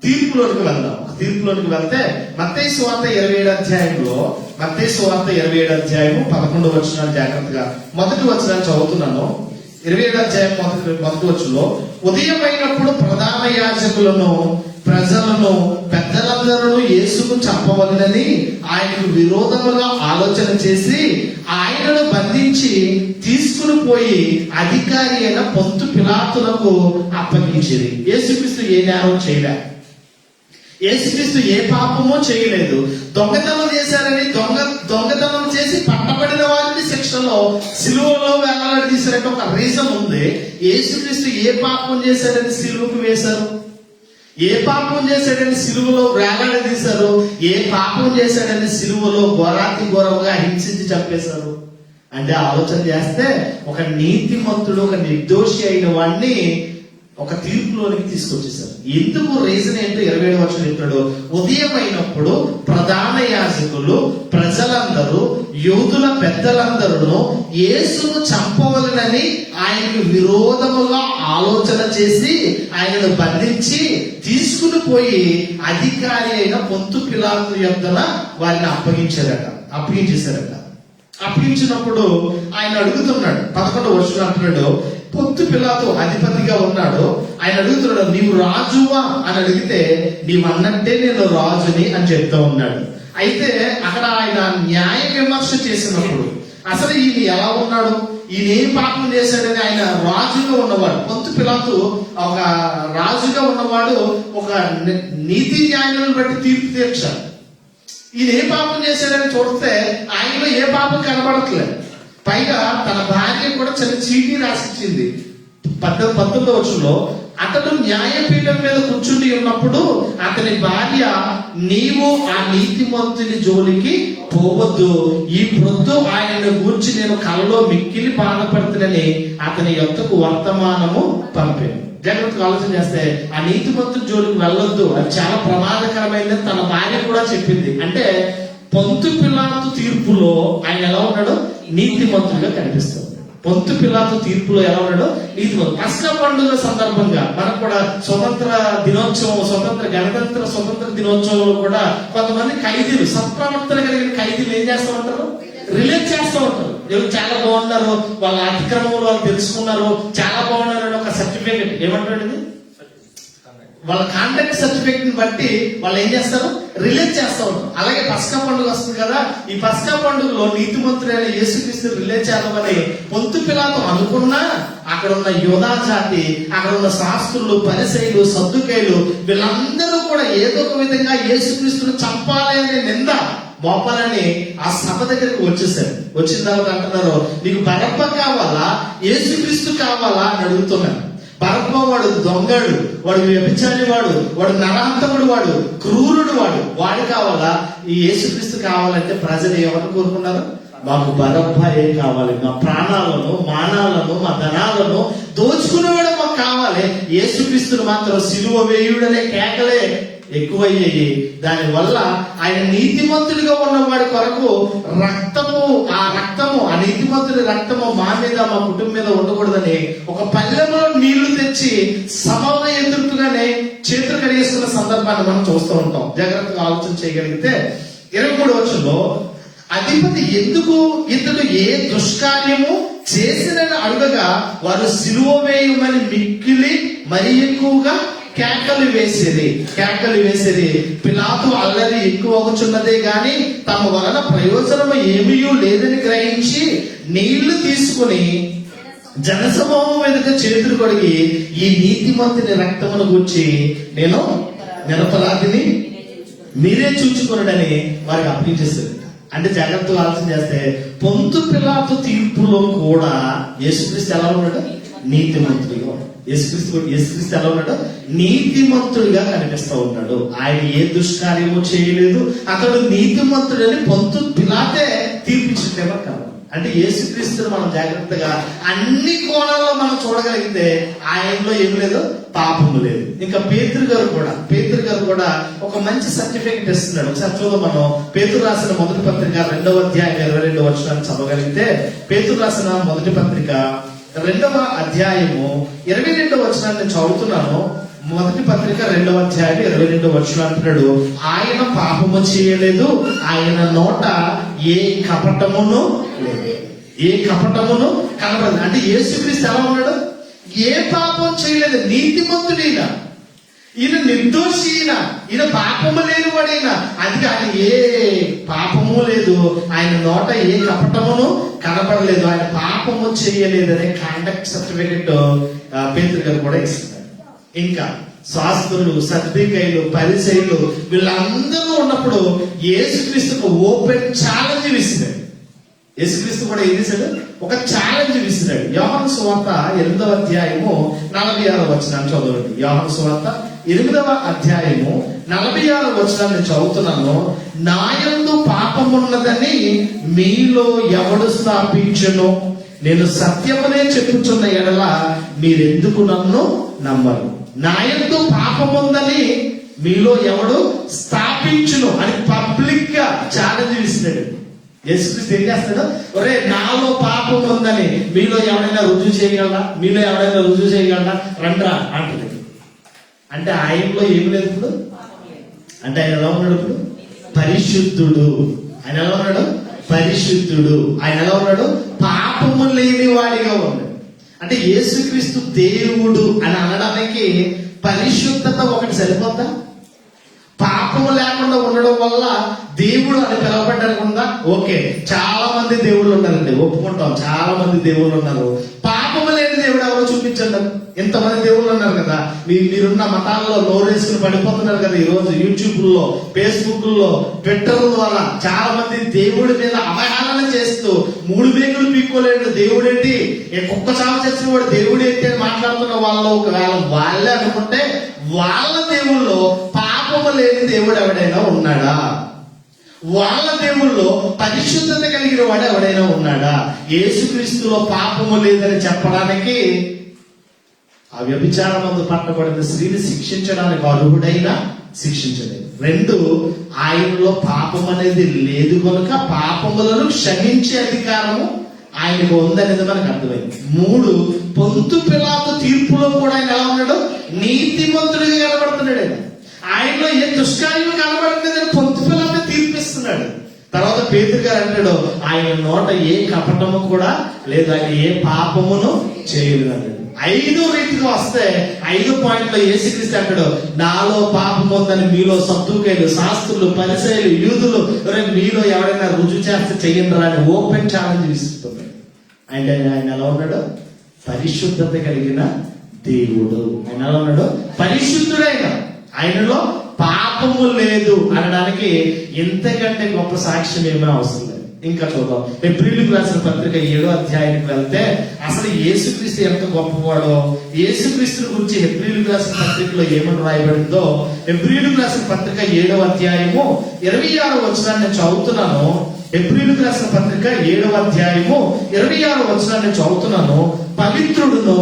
తీర్పులోనికి వెళ్తే మత్తయి సువార్త 27వ అధ్యాయంలో, మత్తయి సువార్త 27వ అధ్యాయము 11వ వచనాన్ని జాగ్రత్తగా మొదటి వచనాన్ని చదువుతున్నాను. 27వ అధ్యాయం మొదటి వచనంలో, ఉదయం అయినప్పుడు ప్రధాన యాజకులను ప్రజలను పెద్దలందరూ యేసుకు చంపవలనని ఆయనకు విరోధముగా ఆలోచన చేసి ఆయనను బంధించి తీసుకుని పోయి అధికారి అయిన పొంతు పిలాతులకు అప్పగించేది. యేసుక్రీస్తు ఏ నేరం చేయలే, యేసుక్రీస్తు ఏ పాపమో చేయలేదు. దొంగతనం చేశారని దొంగతనం చేసి పట్టబడిన వారిని శిక్షలో సిలువలో వేలాడి తీసినట్టు ఒక రీజన్ ఉంది. యేసుక్రీస్తు ఏ పాపం చేశారని సిలువకు వేశారు? ఏ పాపం చేశాడని సిలువలో వేలాడదీశారు, ఏ పాపం చేశాడని సిలువలో ఘోరాతి ఘోరంగా హింసించి చంపేశారు. అంటే ఆలోచన చేస్తే ఒక నీతిమంతుడు, ఒక నిర్దోషి అయిన వాడిని ఒక తీర్పులోనికి తీసుకొచ్చేసారు. ఎందుకు రీజన్ ఏంటో 27వ వచనం చెప్తాడు. ఉదయం అయినప్పుడు ప్రధాన యాజకులు, ప్రజలందరూ, యూదుల పెద్దలందరూ యేసును చంపవలనని ఆయనకు విరోధముగా ఆలోచన చేసి ఆయనను బంధించి తీసుకుని పోయి అధికారి అయిన పొంతు పిలాతు యొద్దన వారిని అప్పగించేశారట. అప్పగించినప్పుడు ఆయన అడుగుతున్నాడు, 11వ వచనం అంటున్నాడు, పొంతు పిలాతు అధిపతిగా ఉన్నాడు. ఆయన అడుగుతున్నాడు, నీవు రాజువా అని అడిగితే, నీవన్నట్టే నేను రాజుని అని చెప్తా ఉన్నాడు. అయితే అక్కడ ఆయన న్యాయ విమర్శ చేసినప్పుడు అసలు ఈయన ఎలా ఉన్నాడు, ఈయన ఏం పాపం చేశాడని, ఆయన రాజుగా ఉన్నవాడు, పొంతు పిలాతు ఒక రాజుగా ఉన్నవాడు, ఒక నీతి న్యాయాలను బట్టి తీర్పు తీర్చాడు. ఈయన ఏ పాపం చేశాడని చూస్తే ఆయనలో ఏ పాపం కనబడట్లేదు. పైగా తన భార్య కూడా చిన్న చీటీ రాసిచ్చింది. 19వ వచనంలో అతడు న్యాయపీఠం మీద కూర్చుని ఉన్నప్పుడు అతని భార్య, నీవు ఆ నీతిమంతుని జోలికి పోవద్దు, ఈ ప్రొద్దు ఆయన గూర్చి నేను కలలో మిక్కిలి బాధపడుతునని అతని యొక్కకు వర్తమానము పంపాను. జాగ్రత్తగా ఆలోచన చేస్తే ఆ నీతిమంతుని జోలికి వెళ్ళొద్దు, అది చాలా ప్రమాదకరమైనది తన భార్య కూడా చెప్పింది. అంటే పొంతు పిలాతు తీర్పులో ఆయన ఎలా ఉన్నాడు, నీతిమంతుడిగా కనిపిస్తాడు. పొంతు పిలాతు తీర్పులో ఎలా ఉన్నాడు, నీతిమంతుడు. పస్కా పండుగ సందర్భంగా మనకు కూడా స్వతంత్ర గణతంత్ర స్వతంత్ర దినోత్సవంలో కూడా కొంతమంది ఖైదీలు, సత్ప్రవర్తన కలిగిన ఖైదీలు ఏం చేస్తూ ఉంటారు, రిలేట్ చేస్తూ ఉంటారు. ఎవరు చాలా బాగున్నారు, వాళ్ళ అతిక్రమంలో వాళ్ళు తెలుసుకున్నారు, చాలా బాగున్నారు అని ఒక సర్టిఫికేట్, ఏమంటాడు ఇది, వాళ్ళ కాంటాక్ట్ సర్టిఫికేట్ ని బట్టి వాళ్ళు ఏం చేస్తారు, రిలేట్ చేస్తూ ఉంటారు. అలాగే పస్కా పండుగ వస్తుంది కదా, ఈ పస్కా పండుగలో నీతిమంతుడైన యేసుక్రీస్తు రిలేట్ చేద్దామని పొంతు పిలాతు అనుకున్నా, అక్కడ ఉన్న యూదా జాతి, అక్కడ ఉన్న శాస్త్రులు, పరిసయ్యులు, సద్దుకయ్యులు వీళ్ళందరూ కూడా ఏదో ఒక విధంగా యేసుక్రీస్తును చంపాలి అనే నింద మోపాలని ఆ సభ దగ్గరికి వచ్చేసారు. వచ్చిన తర్వాత అంటున్నారు, నీకు బరబ్బ కావాలా, యేసుక్రీస్తు కావాలా అని అడుగుతున్నారు. బరబ్బ వాడు దొంగడు, వాడు వ్యభిచారి వాడు, వాడు నరహంతకుడు, వాడు క్రూరుడు, వాడు కావాలా, ఈ యేసుక్రీస్తు కావాలంటే ప్రజలు ఎవరు కోరుకున్నారు, మాకు బరబ్బయే కావాలి, మా ప్రాణాలను, మానాలను, మా ధనాలను దోచుకునేవాడు మాకు కావాలి, యేసుక్రీస్తును మాత్రం సిలువ వేయుడనే కేకలే ఎక్కువయ్యాయి. దానివల్ల ఆయన నీతిమంతుడిగా ఉన్నవాడి కొరకు ఆ నీతిమంతుడి రక్తము మా మీద, మా కుటుంబం మీద ఉండకూడదని ఒక పల్లెంలో నీళ్లు తెచ్చి సభలో ఎదురుగానే చేతులు కడిగేసుకున్న సందర్భాన్ని మనం చూస్తూ ఉంటాం. జాగ్రత్తగా ఆలోచన చేయగలిగితే 23వ వచనంలో అధిపతి ఎందుకు ఇతడు ఏ దుష్కార్యము చేసినని అడగగా వారు సిలువ వేయమని మిక్కిలి మరి ఎక్కువగా కేకలు వేసిరి. పిలాతు అల్లరి ఎక్కువగుచున్నదే గాని తమ వలన ప్రయోజనము ఏమీ లేదని గ్రహించి నీళ్లు తీసుకుని జనసమూహం ఎదుట చేతులు కడిగి, ఈ నీతిమంతుని రక్తమును గూర్చి నేను నిరపరాధిని మీరే చూచుకున్నాడని వారికి అప్పగించేస్తారు. అంటే జాగ్రత్తగా ఆలోచన చేస్తే పొంతు పిలాతు తీర్పులో కూడా యేసుక్రీస్తు ఎలా ఉన్నాడు, నీతిమంతుడిగా. యేసుక్రీస్తు ఎలా ఉన్నాడు, నీతిమంతుడిగా కనిపిస్తూ ఉన్నాడు. ఆయన ఏ దుష్కార్యము చేయలేదు, అతడు నీతిమంతుడని పొంతు పిలాతే తీర్పిచ్చిందేమో కాదు. అంటే యేసుక్రీస్తుని మనం జాగ్రత్తగా అన్ని కోణాల్లో మనం చూడగలిగితే ఆయనలో ఏం లేదు, పాపము లేదు. ఇంకా పేతురు గారు కూడా ఒక మంచి సర్టిఫికెట్ ఇస్తున్నాడు. ఒకసారి చూద్దాం. మనం పేతురు రాసిన మొదటి పత్రిక 2వ అధ్యాయం 22వ వచనాన్ని చదవగలిగితే, పేతురు రాసిన మొదటి పత్రిక 2వ అధ్యాయము 22వ వచనాన్ని చదువుతున్నాను. మొదటి పత్రిక 2వ అధ్యాయం 22వ వచనం అంటున్నాడు, ఆయన పాపము చేయలేదు, ఆయన నోట ఏ కపటమును కనబడదు. అంటే యేసుక్రీస్తు ఎలా ఉన్నాడు, ఏ పాపం చేయలేదు, నీతిమంతుడైనా, ఈయన నిర్దోషి, ఈయన పాపము లేని వాడైనా, అది ఆయన ఏ పాపము లేదు, ఆయన నోట ఏ కపటమును కనపడలేదు, ఆయన పాపము చేయలేదనే కాండక్ట్ సర్టిఫికెట్ పేతురు గారు కూడా ఇస్తున్నారు. ఇంకా శాస్త్రులు, సద్దుకయ్యులు, పరిసయ్యులు వీళ్ళందరూ ఉన్నప్పుడు యేసుక్రీస్తుకు ఓపెన్ ఛాలెంజ్ విసిరాడు. యేసుక్రీస్తు కూడా ఏం చేశాడు, ఒక ఛాలెంజ్ విసిరాడు. యోహాను సువార్త 8వ అధ్యాయము 46వ వచనాన్ని చదవండి. యోహాను సువార్త 8వ అధ్యాయము 46వ వచనాన్ని చదువుతున్నాను. నాయందు పాపమున్నదని మీలో ఎవడు స్థాపించును? నేను సత్యమునే చెప్పుచున్న ఎడల మీరెందుకు నన్ను నమ్మరు? నాయందు పాపముందని మీలో ఎవడు స్థాపించును అని పబ్లిక్ గా ఛాలెంజ్ ఇస్తున్నాడు. యేసుక్రీస్తు ఏం చేస్తాడు? ఒరే, నాలో పాపం ఉందని మీలో ఎవరైనా రుజువు చేయగలరా? మీలో ఎవరైనా రుజువు చేయగలరా? రండ్రా అంటున్నాడు. అంటే ఆయనలో ఏమి లేదు ఇప్పుడు. అంటే ఆయన ఎలా ఉన్నాడు ఇప్పుడు? పరిశుద్ధుడు. ఆయన ఎలా ఉన్నాడు? పరిశుద్ధుడు. ఆయన ఎలా ఉన్నాడు? పాపము లేని వాడిగా ఉన్నాడు. అంటే యేసుక్రీస్తు దేవుడు అని అనడానికి పరిశుద్ధత ఒకటి సరిపోద్దా? పాపము లేకుండా ఉండడం వల్ల దేవుడు అని పిలవబడ్డానికి ఉందా? ఓకే, చాలా మంది దేవుళ్ళు ఉన్నారండి, ఒప్పుకుంటాం. చాలా మంది దేవుళ్ళు ఉన్నారు. పాపము లేని దేవుడు ఎవరో చూపించండి. ఇంతమంది దేవుళ్ళు ఉన్నారు కదా. మీరున్న మతాల్లో నోరేసుకుని పడిపోతున్నారు కదా. ఈ రోజు యూట్యూబ్లో, ఫేస్బుక్లో, ట్విట్టర్ ద్వారా చాలా మంది దేవుడి మీద అవహేళన చేస్తూ 3 వేగులు పీక్కోలేడు దేవుడేంటి, కుక్క చావు చేసిన వాడు దేవుడేంటి అని మాట్లాడుతున్న వాళ్ళు ఒకవేళ వాళ్ళే అనుకుంటే వాళ్ళ దేవుళ్ళో పాపము లేని దేవుడు ఎవడైనా ఉన్నాడా? వాళ్ళ దేవుళ్ళో పరిశుద్ధత కలిగిన వాడు ఎవడైనా ఉన్నాడా? యేసుక్రీస్తులో పాపము లేదని చెప్పడానికి ఆ వ్యభిచారమందు పట్టబడిన స్త్రీని శిక్షించడానికి అర్హుడైనా శిక్షించలేదు. 2, ఆయనలో పాపం అనేది లేదు కనుక పాపములను క్షమించే అధికారము ఆయనకు ఉందనేది మనకు అర్థమైంది. 3, పొంతు పిలాతు తీర్పులో కూడా ఆయన ఎలా ఉన్నాడు? నీతిమంతుడిగా కనబడుతున్నాడు. ఆయనలో ఏ దుష్కార్యం కనబడలేదని పొంతు పిలాతు తీర్పిస్తున్నాడు. తర్వాత పేతురు గారు అంటాడు, ఆయన నోట ఏ కపటము కూడా లేదు, ఆయన ఏ పాపమును చేయలేదు అన్నాడు. 5 రీతిగా వస్తే 5 పాయింట్లో యేసుక్రీస్తు అంటాడు, నాలో పాపం ఉందని మీలో సద్దుకైలు, శాస్త్రులు, పరిసయ్యులు, యూదులు మీలో ఎవరైనా రుజువు చేస్తే చెయ్యండి అని ఓపెన్ ఛాలెంజ్ ఇస్తున్నాడు. ఆయన ఎలా ఉన్నాడు? పరిశుద్ధత కలిగిన దేవుడు. ఆయన ఎలా ఉన్నాడు? పరిశుద్ధుడైన, ఆయనలో పాపము లేదు అనడానికి ఇంతకంటే గొప్ప సాక్ష్యం ఏమీ అవసరం లేదు. ఇంకా చూద్దాం. హెబ్రీయులకు రాసిన పత్రిక 7వ అధ్యాయానికి వెళ్తే అసలు యేసుక్రీస్తు ఎంత గొప్పవాడో, యేసుక్రీస్తుని గురించి హెబ్రీయులకు రాసిన పత్రికలో ఏమని రాయబడిందో, హెబ్రీయులకు రాసిన పత్రిక 7వ అధ్యాయము 26వ వచనాన్ని చదువుతున్నాను. హెబ్రీయులకు రాసిన పత్రిక 7వ అధ్యాయము 26వ వచనాన్ని చదువుతున్నాను. పవిత్రుడును,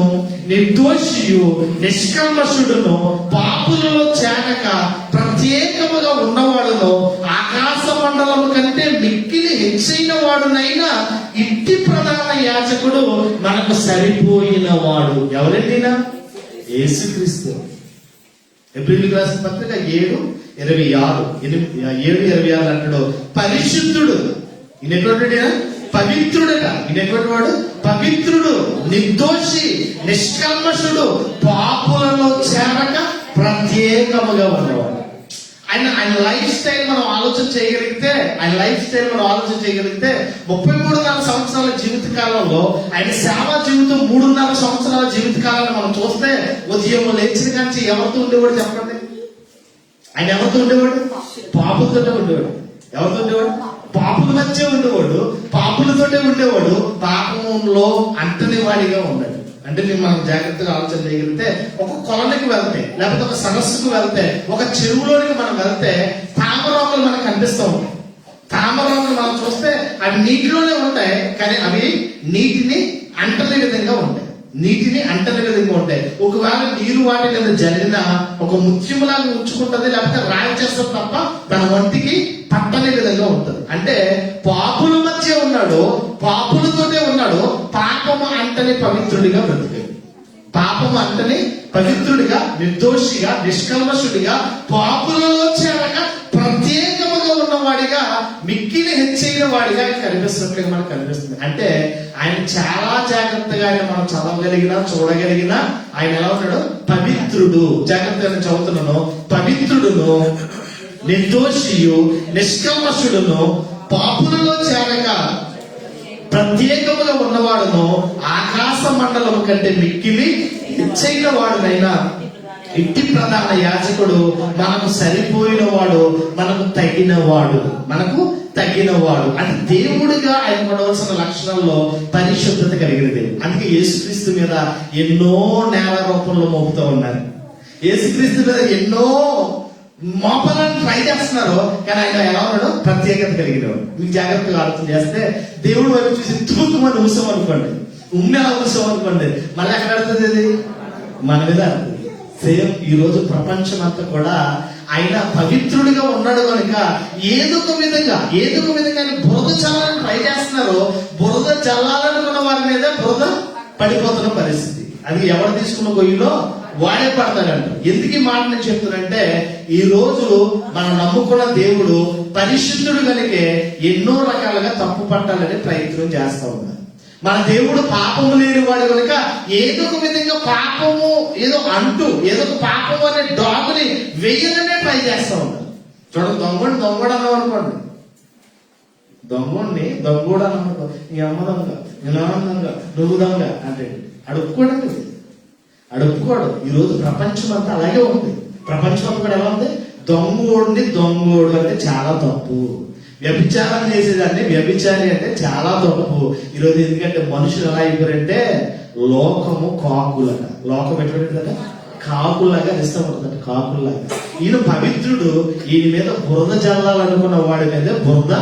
నిర్దోషియు, నిష్కల్మషుడును, పాపులలో చేరక ప్రత్యేకముగా ఉన్నవాడును, ఆకాశ మండలము కంటే మిక్కిలి హెచ్చైన వాడునైనా ఇంటి ప్రధాన యాజకుడు మనకు సరిపోయిన వాడు. ఎవరండినా? యేసుక్రీస్తు. హెబ్రీయులకు రాసిన పత్రిక 7:26 అంటాడు, పరిశుద్ధుడు. ఈయనటువంటి పవిత్రుడట. ఈయనటువంటి వాడు పవిత్రుడు, నిర్దోషి, నిష్కల్మషుడు, పాపులలో చేరక ప్రత్యేకముగా ఉన్నవాడు. ఆయన లైఫ్ స్టైల్ మనం ఆలోచన చేయగలిగితే 33.5 సంవత్సరాల జీవిత కాలంలో ఆయన సేవా జీవితం 3.5 సంవత్సరాల జీవిత కాలాన్ని మనం చూస్తే, ఉదయం లేచిన కాంచి ఎవరితో ఉండేవాడు చెప్పండి? ఆయన ఎవరితో ఉండేవాడు? పాపులతోటే ఉండేవాడు. ఎవరితో ఉండేవాడు? పాపుల మధ్య ఉండేవాడు, పాపులతోటే ఉండేవాడు, పాపంలో అంటని వాడిగా ఉన్నాడు. అంటే మనం జాగ్రత్తగా ఆలోచన చేయగలిగితే, ఒక కొలనికి వెళ్తే, లేకపోతే ఒక సరస్సుకు వెళ్తే, ఒక చెరువులోనికి మనం వెళ్తే తామరాకులు మనకు కనిపిస్తూ ఉంటాయి. తామరాకులు మనం చూస్తే అవి నీటిలోనే ఉంటాయి, కానీ అవి నీటిని అంటని విధంగా ఉంటాయి. ఒకవేళ నీరు వాటి మీద జరిగిన ఒక ముత్యములాగా ఉంచుకుంటుంది, లేకపోతే రాయి చేస్తుంది తప్ప తన ఒంటికి పట్టని విధంగా ఉంటుంది. అంటే పాపుల మధ్య ఉన్నాడు, పాపులతోనే ఉన్నాడు, పాపము అంటని పవిత్రుడిగా బ్రతికాడు. పాపము అంటని పవిత్రుడిగా, నిర్దోషిగా, నిష్కల్మషుడిగా, పాపులలో చేరక ప్రత్యేకముగా ఉన్నవాడిగా, మిక్కిలి హెచ్చైన వాడిగా కనిపిస్తున్నట్లుగా మనకు కనిపిస్తుంది. అంటే ఆయన చాలా జాగ్రత్తగా ఆయన మనం చదవగలిగినా, చూడగలిగినా ఆయన ఎలా ఉన్నాడు? పవిత్రుడు. జాగ్రత్తగా చదువుతున్నాను. పవిత్రుడును, నిర్దోషియు, నిష్కల్మషుడును, పాపులలో చేరక ప్రత్యేకముగా ఉన్నవాడును, ఆకాశ మండలము కంటే మిక్కిలి హెచ్చైన వాడునైనా ఇంటి ప్రధాన యాజకుడు మనకు సరిపోయిన వాడు, మనకు తగినవాడు. అంటే దేవుడిగా ఆయన పడవలసిన లక్షణాల్లో పరిశుద్ధత కలిగిన దేవుడు. అందుకే యేసుక్రీస్తు మీద ఎన్నో నేల రూపంలో మోపుతూ ఉన్నారు. యేసుక్రీస్తు మీద ఎన్నో మోపాలను ట్రై చేస్తున్నారు, కానీ ఆయన ఎలా ఉన్నాడు? ప్రత్యేకత కలిగినవాడు. మీకు జాగ్రత్తగా ఆలోచన చేస్తే దేవుడు వైపు చూసి తూకుమని ఊసాం అనుకోండి, ఉమ్మెలా ఊసాం అనుకోండి, మళ్ళీ ఎక్కడ ఆడుతుంది? అది మన మీద ఆడుతుంది. సేమ్ ఈ రోజు ప్రపంచం అంతా కూడా ఆయన పవిత్రుడిగా ఉన్నాడు కనుక ఏదో ఒక విధంగా ఆయన బురద చల్లాలని ట్రై చేస్తున్నారు. బురద చల్లాలనుకున్న వారి మీద బురద పడిపోతున్న పరిస్థితి. అది ఎవరు తీసుకున్న గొయ్యిలో వాడే పడతాడంట. ఎందుకు ఈ మాట నేను చెప్తున్నానంటే, ఈ రోజు మనం నమ్ముకున్న దేవుడు పరిశుద్ధుడు కనుకే ఎన్నో రకాలుగా తప్పు పట్టాలని ప్రయత్నం చేస్తా ఉన్నారు. మన దేవుడు పాపము లేని వాడు కనుక ఏదో ఒక విధంగా పాపము ఏదో ఒక పాపము అనే డాగుని వెయ్యాలనే ట్రై చేస్తా ఉన్నారు. చూడండి, దొంగడు అన్నాం అనుకోండి, దొంగోడు అన్నాం, నీ అమ్మ దొంగ, నిలవంగా, నువ్వు దొంగ అంటే అడుపుకోడు. ఈ రోజు ప్రపంచం అంతా అలాగే ఉంది. ప్రపంచం అంతా కూడా ఎలా ఉంది? దొంగోడు అంటే చాలా తప్పు. వ్యభిచారం చేసేదాన్ని వ్యభిచారి అంటే చాలా తప్పు ఈరోజు. ఎందుకంటే మనుషులు ఎలా అయిపోయారంటే లోకము కాకులాగా, లోకం ఎటువంటిదట? కాకులాగా ఇష్టపడుతుంది, కాకులాగా. ఈయన పవిత్రుడు, ఈయన మీద బురద చల్లాలనుకున్న వాడి మీద బురద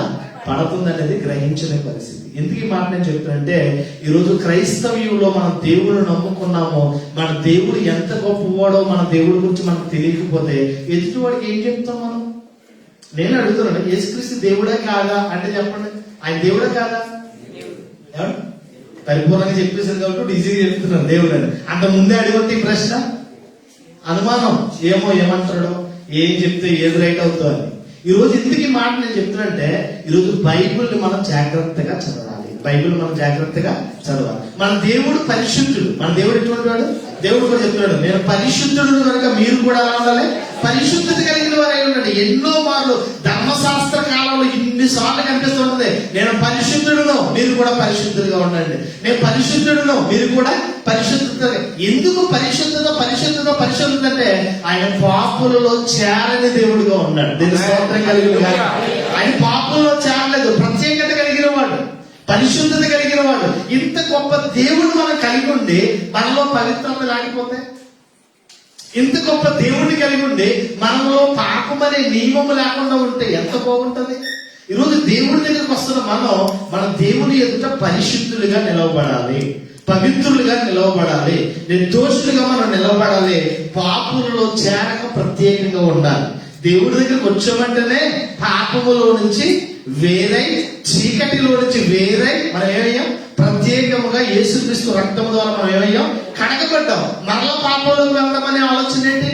పడుతుంది అనేది గ్రహించిన పరిస్థితి. ఎందుకు ఈ మాట నేను చెప్తానంటే, ఈరోజు క్రైస్తవ్యంలో మనం దేవుడు నమ్ముకున్నామో, మన దేవుడు ఎంత గొప్పవాడో మన దేవుడి గురించి మనకు తెలియకపోతే ఎదుటి వాడికి ఏం చెప్తాం మనం? నేను అడుగుతున్నాను, యేసుక్రీస్తు దేవుడే కాదా అంటే చెప్పండి. ఆయన దేవుడే కాదా? పరిపూర్ణంగా చెప్పేసారు కాబట్టి ఈజీగా చెప్తున్నాను దేవుడు అని. అంత ముందే అడిగితే ప్రశ్న అనుమానం, ఏమంటాడో, ఏం చెప్తే ఏది రైట్ అవుతుందో అని. ఈ రోజు ఎందుకు ఈ మాట నేను చెప్తున్నానంటే, ఈరోజు బైబిల్ని మనం జాగ్రత్తగా చదవాలి. మన దేవుడు పరిశుద్ధుడు. మన దేవుడు ఎటువంటి వాడు? దేవుడు కూడా చెప్తున్నాడు, నేను పరిశుద్ధుడు కనుక మీరు కూడా ఎలా ఉండాలి? పరిశుద్ధత కలిగిన వారు అయి ఉండండి. ఎన్నో మార్లు ధర్మశాస్త్ర కాలంలో ఇన్నిసార్లు కనిపిస్తుంటది, నేను పరిశుద్ధుడును మీరు కూడా పరిశుద్ధులుగా ఉండండి, నేను పరిశుద్ధుడును మీరు కూడా పరిశుద్ధత. ఎందుకు పరిశుద్ధత అంటే ఆయన పాపులలో చేరని దేవుడుగా ఉన్నాడు. దీని స్తోత్రం కలిగిన వాడు. ఆయన పాపులలో చేరలేదు, ప్రత్యేకత కలిగిన వాడు, పరిశుద్ధత కలిగిన వాడు. ఇంత గొప్ప దేవుడు మనం కలిగి ఉండి మనలో పవిత్రత లేకపోతే, ఇంత గొప్ప దేవుడిని కలిగి ఉండి మనలో పాపం అనే నియమము లేకుండా ఉంటే ఎంత బాగుంటది. ఈరోజు దేవుడి దగ్గరికి వస్తున్న మన దేవుని ఎదుట పరిశుద్ధులుగా నిలవబడాలి, పవిత్రులుగా నిలవబడాలి, నిర్దోషులుగా మనం నిలవబడాలి. పాపులలో చేరక ప్రత్యేకంగా ఉండాలి. దేవుడి దగ్గరికి వచ్చామంటేనే పాపములో నుంచి వేరై, చీకటిలో నుంచి వేరై మనం ఏమయ్యాం? ప్రత్యేకముగా యేసుక్రీస్తు రక్తం ద్వారా మనం ఏమయ్యాం? కడగబడ్డాం. మరలా పాపంలోకి వెళ్ళడం అనే ఆలోచన ఏంటి?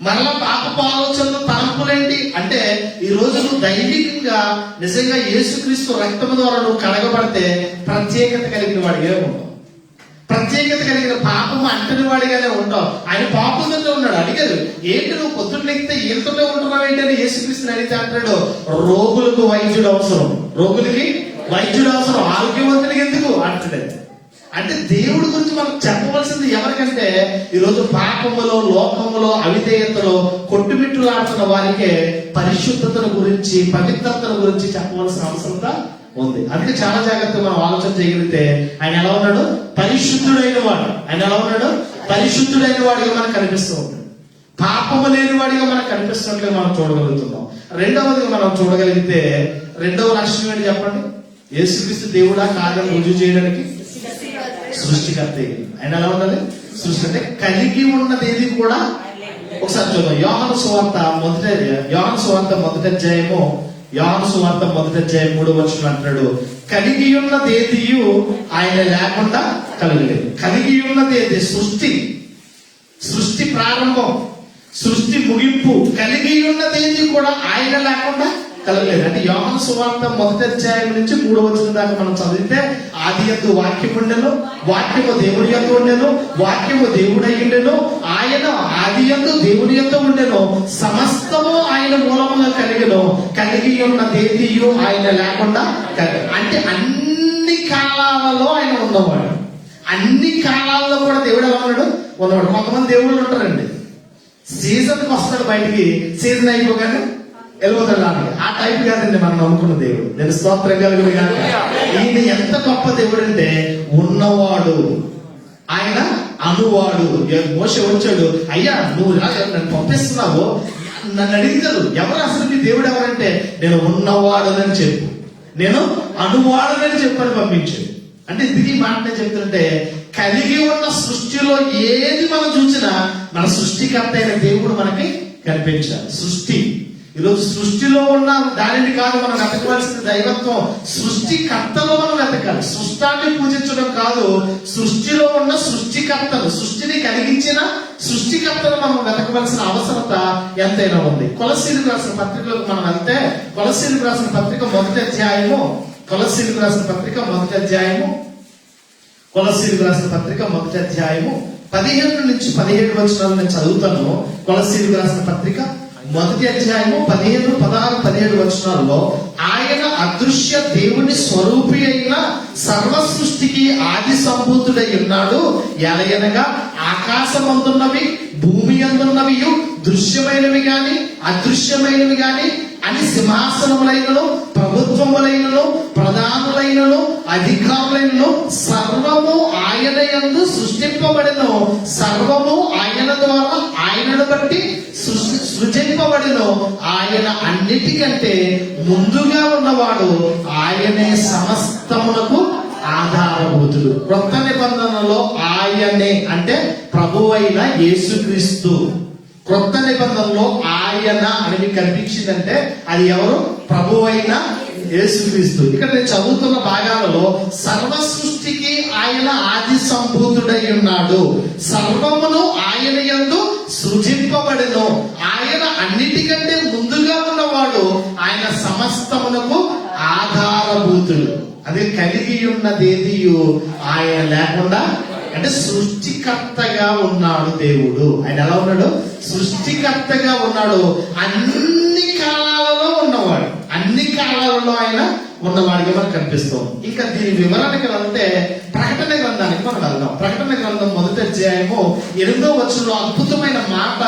మరలా పాపపు ఆలోచనలు, తలంపులేంటి అంటే, ఈ రోజు నువ్వు దైవికంగా నిజంగా యేసుక్రీస్తు రక్తం ద్వారా నువ్వు కడగబడితే ప్రత్యేకత కలిగిన వాడిగా ఉంటావు. ప్రత్యేకత కలిగిన పాపము అంటని వాడిగానే ఉంటావు. ఆయన పాపంతో ఉన్నాడు. అడిగారు, ఏంటి నువ్వు పొద్దున్న లెక్కితే ఈతలో ఉంటున్నావు ఏంటి అని యేసుక్రీస్తుని అడిగితే అంటాడు, రోగులకు వైద్యుడు అవసరం, ఆరోగ్యవంతునికి ఎందుకు అంటాడు. అంటే దేవుడి గురించి మనం చెప్పవలసింది ఎవరికంటే, ఈరోజు పాపములో, లోకములో, అవిధేయతలో కొట్టుమిట్టులాడుతున్న వారికే పరిశుద్ధతను గురించి, పవిత్రతను గురించి చెప్పవలసిన అవసరత ఉంది. అందుకే చాలా జాగ్రత్తగా మనం ఆలోచన చేయగలిగితే, ఆయన ఎలా ఉన్నాడు? పరిశుద్ధుడైన వాడు. ఆయన ఎలా ఉన్నాడు? పరిశుద్ధుడైన వాడిగా మనకు కనిపిస్తూ ఉంటాడు. పాపము లేని వాడిగా మనకు కనిపిస్తున్నట్లుగా మనం చూడగలుగుతున్నాం. రెండవదిగా మనం చూడగలిగితే, రెండవ లక్షణం ఏంటి చెప్పండి? యేసుక్రీస్తు దేవుడా కాదని రుజువు చేయడానికి సృష్టికర్త. ఆయన ఎలా ఉండాలి? సృష్టి అంటే కలిగి ఉన్నది ఏది కూడా. ఒకసారి చూద్దాం, యోహాను సువార్త మొదటి అధ్యాయము 3వ అంటాడు, కలిగి ఉన్నదేదియు ఆయన లేకుండా కలగలేదు. కలిగి ఉన్నదేది? సృష్టి ప్రారంభం, సృష్టి ముగింపు, కలిగి ఉన్నదేది కూడా ఆయన లేకుండా కలగలేదు. అంటే యోహాను సువార్త 1వ అధ్యాయం నుంచి 3వ దాకా మనం చదివితే, ఆది యందు వాక్యం ఉండెను, వాక్యము దేవుని యందు ఉండెను, వాక్యము దేవుడై ఉండెను, ఆయన ఆది యందు దేవుని యందు ఉండెను, సమస్తము ఆయన మూలముగా కలిగి ఉన్నదేదియు ఆయన లేకుండా అంటే అన్ని కాలాలలో ఆయన ఉన్నవాడు. అన్ని కాలాల్లో కూడా దేవుడు ఎలా ఉన్నవాడు. కొంతమంది దేవుళ్ళు ఉంటారండి, సీజన్కి వస్తాడు బయటికి, సీజన్ అయిపోగానే వెళ్ళిపోతాడు. ఆ టైప్ కాదండి మనం నమ్ముకున్న దేవుడు. నేను స్తోత్రం కలుగును గాక. ఈయన ఎంత గొప్ప దేవుడు అంటే, ఉన్నవాడు ఆయన అనువాడు. మోషే వచ్చాడు, అయ్యా నువ్వు నన్ను పంపిస్తున్నావు, నన్ను అడిగారు ఎవరు అసలు మీ దేవుడు ఎవరంటే, నేను ఉన్నవాడునని చెప్పు, నేను అనువాడునని చెప్పని పంపించాడు. అంటే ఇది మాట నేను చెప్తుంటే, కలిగి ఉన్న సృష్టిలో ఏది మనం చూసినా మన సృష్టికర్త అయిన దేవుడు మనకి కనిపించాలి. సృష్టి ఈరోజు సృష్టిలో ఉన్న దానిని కాదు మనం వెతకవలసిన దైవత్వం, సృష్టికర్తలో మనం వెతకాలి. సృష్టాన్ని పూజించడం కాదు, సృష్టిలో ఉన్న సృష్టికర్తలు, సృష్టిని కలిగించిన సృష్టికర్తలు మనం వెతకవలసిన అవసరత ఎంతైనా ఉంది. కొలస్సీలకు రాసిన పత్రికలకు మనం వెళ్తే, కొలస్సీలకు రాసిన పత్రిక మొదటి అధ్యాయము, కొలస్సీలకు రాసిన పత్రిక మొదటి అధ్యాయము, కొలస్సీలకు రాసిన పత్రిక మొదటి అధ్యాయము 15 నుంచి 17 వచనాలు నేను చదువుతాను. కొలస్సీలకు రాసిన పత్రిక మొదటి అధ్యాయము 15, 16, 17 వచనాల్లో, ఆయన అదృశ్య దేవుని స్వరూపి అయిన సర్వ సృష్టికి ఆది సంభూతుడై ఉన్నాడు. ఎలయనగా ఆకాశమందున్నవి భూమి అందున్నవి దృశ్యమైనవి గాని అదృశ్యమైనవి గాని అని సింహాసనములైనను ప్రభుత్వములైనను ప్రధానులైనను అధికారులైనను సర్వము ఆయన యందు సృష్టింపబడెను. సర్వము ఆయన ద్వారా ఆయనను బట్టి సృజింపబడెను. ఆయన అన్నిటికంటే ముందుగా ఉన్నవాడు, ఆయనే సమస్తమునకు ఆధారభూతుడు. క్రొత్త నిబంధనలో ఆయనే అంటే ప్రభువైన యేసుక్రీస్తు. క్రొత్త నిబంధనలో ఆయన అని మీకు కనిపించిందంటే అది ఎవరు? ప్రభువైన యేసుక్రీస్తు. ఇక్కడ నేను చదువుతున్న భాగాలలో సర్వ సృష్టికి ఆయన ఆది సంభూతుడై ఉన్నాడు. సర్వమును ఆయన యందు సృజింపబడెను. ఆయన అన్నిటికంటే ముందుగా ఉన్నవాడు, ఆయన సమస్తమునకు ఆధారభూతుడు. అది కలిగి ఉన్నదేది ఆయన లేకుండా, అంటే సృష్టికర్తగా ఉన్నాడు దేవుడు. ఆయన ఎలా ఉన్నాడు? సృష్టికర్తగా ఉన్నాడు. అన్ని కాలాలలో ఉన్నవాడు, అన్ని కాలాలలో ఆయన ఉన్నవాడిగా మనకు కనిపిస్తుంది. ఇంకా దీని వివరానికి వెళ్తే ప్రకటన గ్రంథానికి మనం వెళ్దాం. ప్రకటన గ్రంథం మొదటి అధ్యాయము 8వ వచనంలో అద్భుతమైన మాట.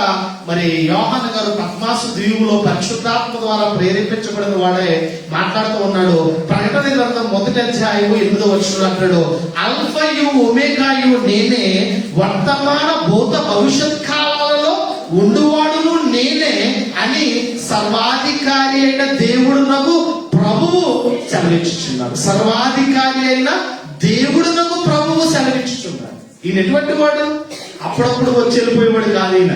మరి యోహాను గారు పద్మాసు ద్వీపులో పరిశుద్ధాత్మ ద్వారా ప్రేరేపించబడిన వాడే మాట్లాడుతూ ఉన్నాడు. ప్రకటన గ్రంథం మొదటి అధ్యాయము 8వ వచనంలో అంటాడు, అల్ఫయు ఒమేగాయు నేనే, వర్తమాన భూత భవిష్యత్ కాలాలలో ఉండువాడును నేనే అని సర్వాధికారి అయిన దేవుడునకు ప్రభువు సెలవిచ్చుచున్నాడు. సర్వాధికారి అయిన దేవుడునకు ప్రభువు సెలవిచ్చుచున్నాడు. ఈయన ఎటువంటి వాడు? అప్పుడప్పుడు వచ్చి వెళ్ళిపోయేవాడు కాదు. ఈయన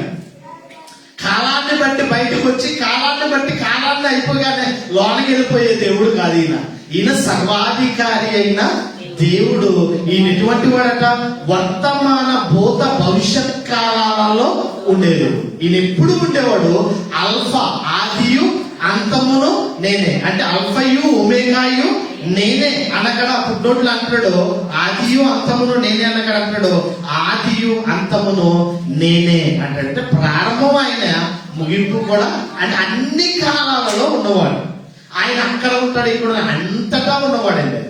కాలాన్ని బట్టి బయటకు వచ్చి కాలాన్ని బట్టి కాలాన్ని అయిపోగానే లోనకి వెళ్ళిపోయే దేవుడు కాదు. ఈయన సర్వాధికారి అయిన దేవుడు. ఈయన ఎటువంటి వాడట? వర్తమాన భూత భవిష్యత్ కాలాలలో ఉండేది. ఈయన ఎప్పుడు ఉండేవాడు? అల్ఫా ఆదియు అంతమును నేనే. అంటే అల్ఫయు ఒమేగాయు నేనే అనగడ పుట్టినోట్లు అంటాడు. ఆదియు అంతమును నేనే అనగడ అంటాడు. ఆదియు అంతమును నేనే అంటే ప్రారంభం ఆయన, ముగింపు కూడా. అంటే అన్ని కాలాలలో ఉన్నవాడు ఆయన. అక్కడ ఉంటాడు, ఇక్కడ అంతటా ఉన్నవాడండి.